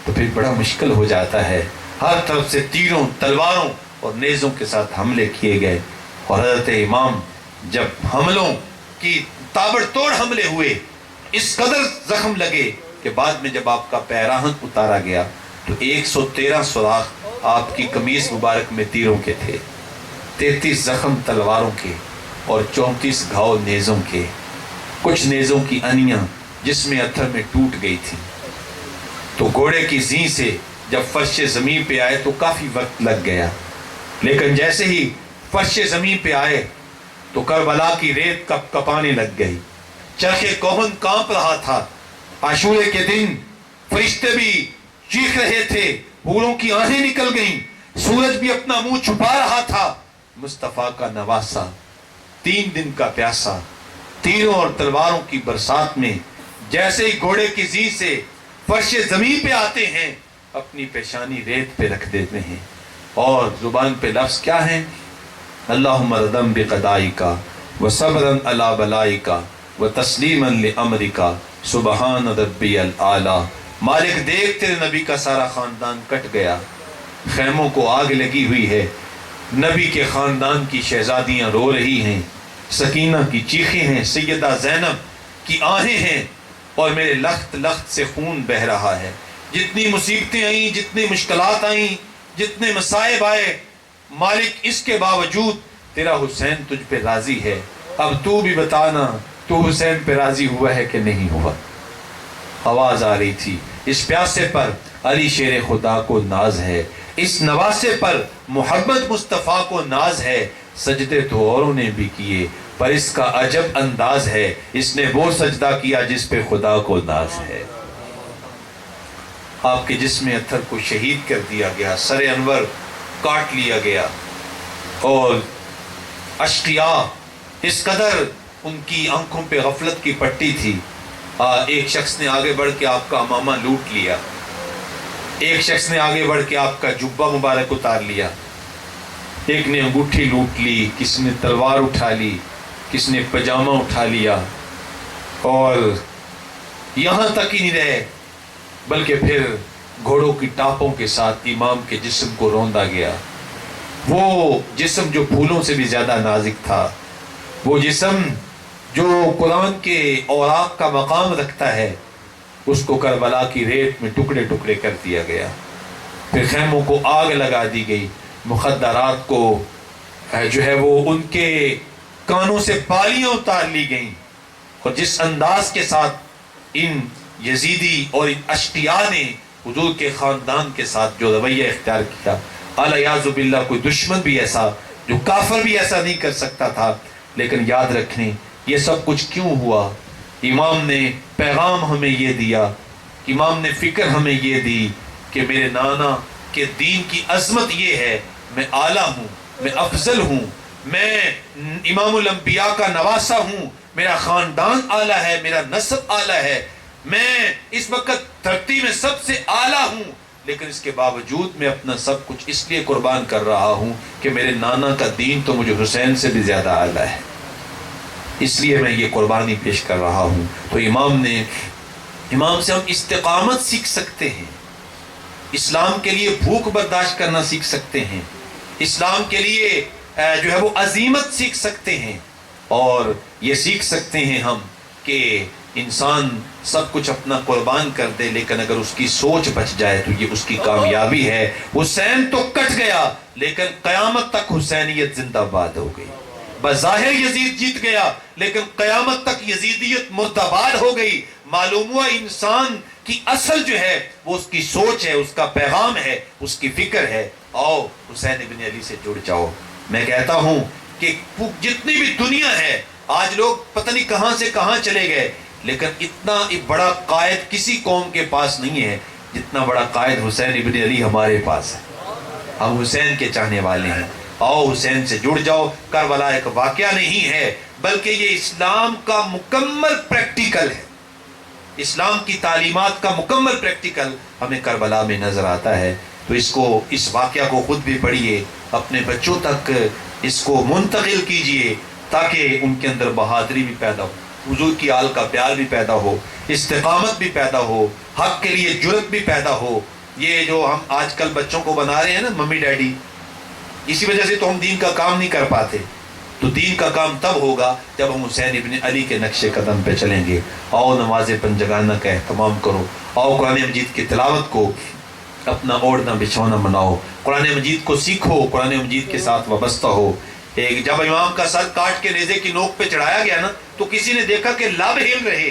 تو پھر بڑا مشکل ہو جاتا ہے. ہر طرف سے تیروں تلواروں اور نیزوں کے ساتھ حملے کیے گئے، اور حضرت امام جب حملوں کی تابڑ توڑ حملے ہوئے اس قدر زخم لگے کہ بعد میں جب آپ کا پیراہن اتارا گیا تو 113 سوراخ آپ کی قمیص مبارک میں تیروں کے تھے، 33 زخم تلواروں کے اور 34 گھاؤ نیزوں کے. کچھ نیزوں کی انیاں جس میں اتھر میں ٹوٹ گئی تھی. تو گھوڑے کی زین سے جب فرش زمین پہ آئے تو کافی وقت لگ گیا، لیکن جیسے ہی فرش زمین پہ آئے تو کربلا کی ریت کپ کپانے لگ گئی، چرخ کوہن کانپ رہا تھا. عاشورے کے دن فرشتے بھی چیخ رہے تھے، حوروں کی آنکھیں نکل گئیں، سورج بھی اپنا منہ چھپا رہا تھا. مصطفیٰ کا نواسا 3 دن کا پیاسا تیروں اور تلواروں کی برسات میں جیسے ہی گھوڑے کی زین سے فرش زمین پہ آتے ہیں اپنی پیشانی ریت پہ رکھ دیتے ہیں، اور زبان پہ لفظ کیا ہیں؟ اللہم ردم بقضائکا وصبرا علی بلائکا وتسلیما لامرکا سبحان ربی الاعلی. مالک دیکھ تیرے نبی کا سارا خاندان کٹ گیا، خیموں کو آگ لگی ہوئی ہے، نبی کے خاندان کی شہزادیاں رو رہی ہیں، سکینہ کی چیخیں ہیں، سیدہ زینب کی آہیں ہیں، اور میرے لخت لخت سے خون بہ رہا ہے. جتنی مصیبتیں آئیں، جتنی مشکلات آئیں، جتنے مصائب آئے، مالک اس کے باوجود تیرا حسین تجھ پہ راضی ہے. اب تو بھی بتانا تو حسین پہ راضی ہوا ہے کہ نہیں ہوا. آواز آ رہی تھی اس پیاسے پر علی شیر خدا کو ناز ہے، اس نواسے پر محمد مصطفیٰ کو ناز ہے. سجدے تو اوروں نے بھی کیے پر اس کا عجب انداز ہے، اس نے وہ سجدہ کیا جس پہ خدا کو ناز ہے. آپ کے جسم اتھر کو شہید کر دیا گیا، سر انور کاٹ لیا گیا، اور اشقیاء اس قدر ان کی آنکھوں پہ غفلت کی پٹی تھی. ایک شخص نے آگے بڑھ کے آپ کا امامہ لوٹ لیا، ایک شخص نے آگے بڑھ کے آپ کا جبہ مبارک اتار لیا، ایک نے انگوٹھی لوٹ لی، کس نے تلوار اٹھا لی، کس نے پجامہ اٹھا لیا، اور یہاں تک ہی نہیں رہے بلکہ پھر گھوڑوں کی ٹاپوں کے ساتھ امام کے جسم کو روندا گیا. وہ جسم جو پھولوں سے بھی زیادہ نازک تھا، وہ جسم جو قرآن کے اوراق کا مقام رکھتا ہے، اس کو کربلا کی ریت میں ٹکڑے ٹکڑے کر دیا گیا. پھر خیموں کو آگ لگا دی گئی، مخدرات کو جو ہے وہ ان کے کانوں سے بالیاں اتار لی گئیں. اور جس انداز کے ساتھ ان یزیدی اور ان اشقیاء نے حضور کے خاندان کے ساتھ جو رویہ اختیار کیا، الیاذ باللہ کوئی دشمن بھی ایسا، جو کافر بھی ایسا نہیں کر سکتا تھا. لیکن یاد رکھیں یہ سب کچھ کیوں ہوا؟ امام نے پیغام ہمیں یہ دیا، امام نے فکر ہمیں یہ دی کہ میرے نانا کے دین کی عظمت یہ ہے، میں اعلیٰ ہوں، میں افضل ہوں، میں امام الانبیاء کا نواسا ہوں، میرا خاندان اعلیٰ ہے، میرا نسب اعلیٰ ہے، میں اس وقت دھرتی میں سب سے اعلیٰ ہوں، لیکن اس کے باوجود میں اپنا سب کچھ اس لیے قربان کر رہا ہوں کہ میرے نانا کا دین تو مجھے حسین سے بھی زیادہ اعلیٰ ہے، اس لیے میں یہ قربانی پیش کر رہا ہوں. تو امام سے ہم استقامت سیکھ سکتے ہیں. اسلام کے لیے بھوک برداشت کرنا سیکھ سکتے ہیں، اسلام کے لیے جو ہے وہ عزیمت سیکھ سکتے ہیں، اور یہ سیکھ سکتے ہیں ہم کہ انسان سب کچھ اپنا قربان کر دے لیکن اگر اس کی سوچ بچ جائے تو یہ اس کی کامیابی ہے۔ حسین تو کٹ گیا لیکن قیامت تک حسینیت زندہ باد ہو گئی۔ بظاہر یزید جیت گیا لیکن قیامت تک یزیدیت مردہ باد ہو گئی۔ معلوم ہوا انسان کی اصل جو ہے وہ اس کی سوچ ہے، اس کا پیغام ہے، اس کی فکر ہے۔ آؤ حسین ابن علی سے جڑ جاؤ۔ میں کہتا ہوں کہ جتنی بھی دنیا ہے، آج لوگ پتہ نہیں کہاں سے کہاں چلے گئے، لیکن اتنا بڑا قائد کسی قوم کے پاس نہیں ہے جتنا بڑا قائد حسین ابن علی ہمارے پاس ہے۔ ہم حسین کے چاہنے والے ہیں، آؤ حسین سے جڑ جاؤ۔ کربلا ایک واقعہ نہیں ہے بلکہ یہ اسلام کا مکمل پریکٹیکل ہے، اسلام کی تعلیمات کا مکمل پریکٹیکل ہمیں کربلا میں نظر آتا ہے۔ تو اس واقعہ کو خود بھی پڑھیے، اپنے بچوں تک اس کو منتقل کیجئے تاکہ ان کے اندر بہادری بھی پیدا ہو، حضور کی آل کا پیار بھی پیدا ہو، استقامت بھی پیدا ہو، حق کے لیے جرت بھی پیدا ہو۔ یہ جو ہم آج کل بچوں کو بنا رہے ہیں نا ممی ڈیڈی، اسی وجہ سے تو ہم دین کا کام نہیں کر پاتے۔ تو دین کا کام تب ہوگا جب ہم حسین ابن علی کے نقش قدم پہ چلیں گے۔ آؤ نماز پنجگانہ کا اہتمام کرو، آؤ قرآن مجید کی تلاوت کو اپنا اوڑھنا بچھونا بناؤ، قرآن مجید کو سیکھو، قرآن مجید کے ساتھ وابستہ ہو۔ جب امام کا سر کاٹ کے نیزے کی نوک پہ چڑھایا گیا نا تو کسی نے دیکھا کہ لب ہل رہے،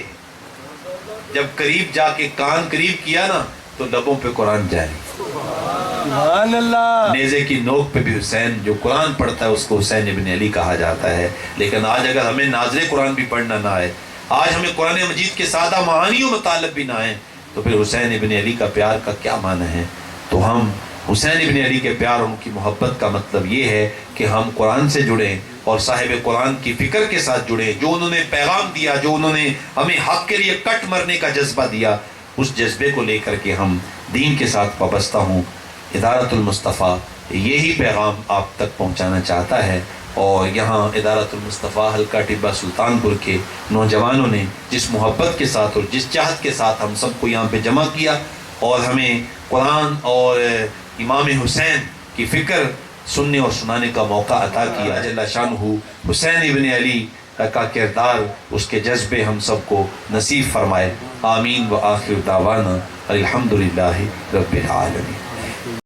جب قریب جا کے کان قریب کیا نا تو لبوں پہ قرآن جاری۔ سبحان اللہ۔ نیزے کی نوک پہ بھی حسین، جو قرآن پڑھتا ہے اس کو حسین ابن علی کہا جاتا ہے۔ لیکن آج اگر ہمیں ناظر قرآن بھی پڑھنا نہ آئے، آج ہمیں قرآن مجید کے سادہ معانی و مطالب بھی نہ آئے، تو پھر حسین ابن علی کا پیار کا کیا معنی ہے؟ تو ہم حسین ابن علی کے پیار، ان کی محبت کا مطلب یہ ہے کہ ہم قرآن سے جڑیں اور صاحب قرآن کی فکر کے ساتھ جڑیں، جو انہوں نے پیغام دیا، جو انہوں نے ہمیں حق کے لیے کٹ مرنے کا جذبہ دیا، اس جذبے کو لے کر کے ہم دین کے ساتھ وابستہ ہوں۔ ادارت المصطفیٰ یہی پیغام آپ تک پہنچانا چاہتا ہے، اور یہاں ادارت المصطفیٰ حلقہ ٹبہ سلطان پور کے نوجوانوں نے جس محبت کے ساتھ اور جس چاہت کے ساتھ ہم سب کو یہاں پہ جمع کیا اور ہمیں قرآن اور امام حسین کی فکر سننے اور سنانے کا موقع عطا کیا، جل شانہ حسین ابن علی کا کردار، اس کے جذبے ہم سب کو نصیب فرمائے۔ آمین و آخر دعوانا الحمدللہ رب العالمین۔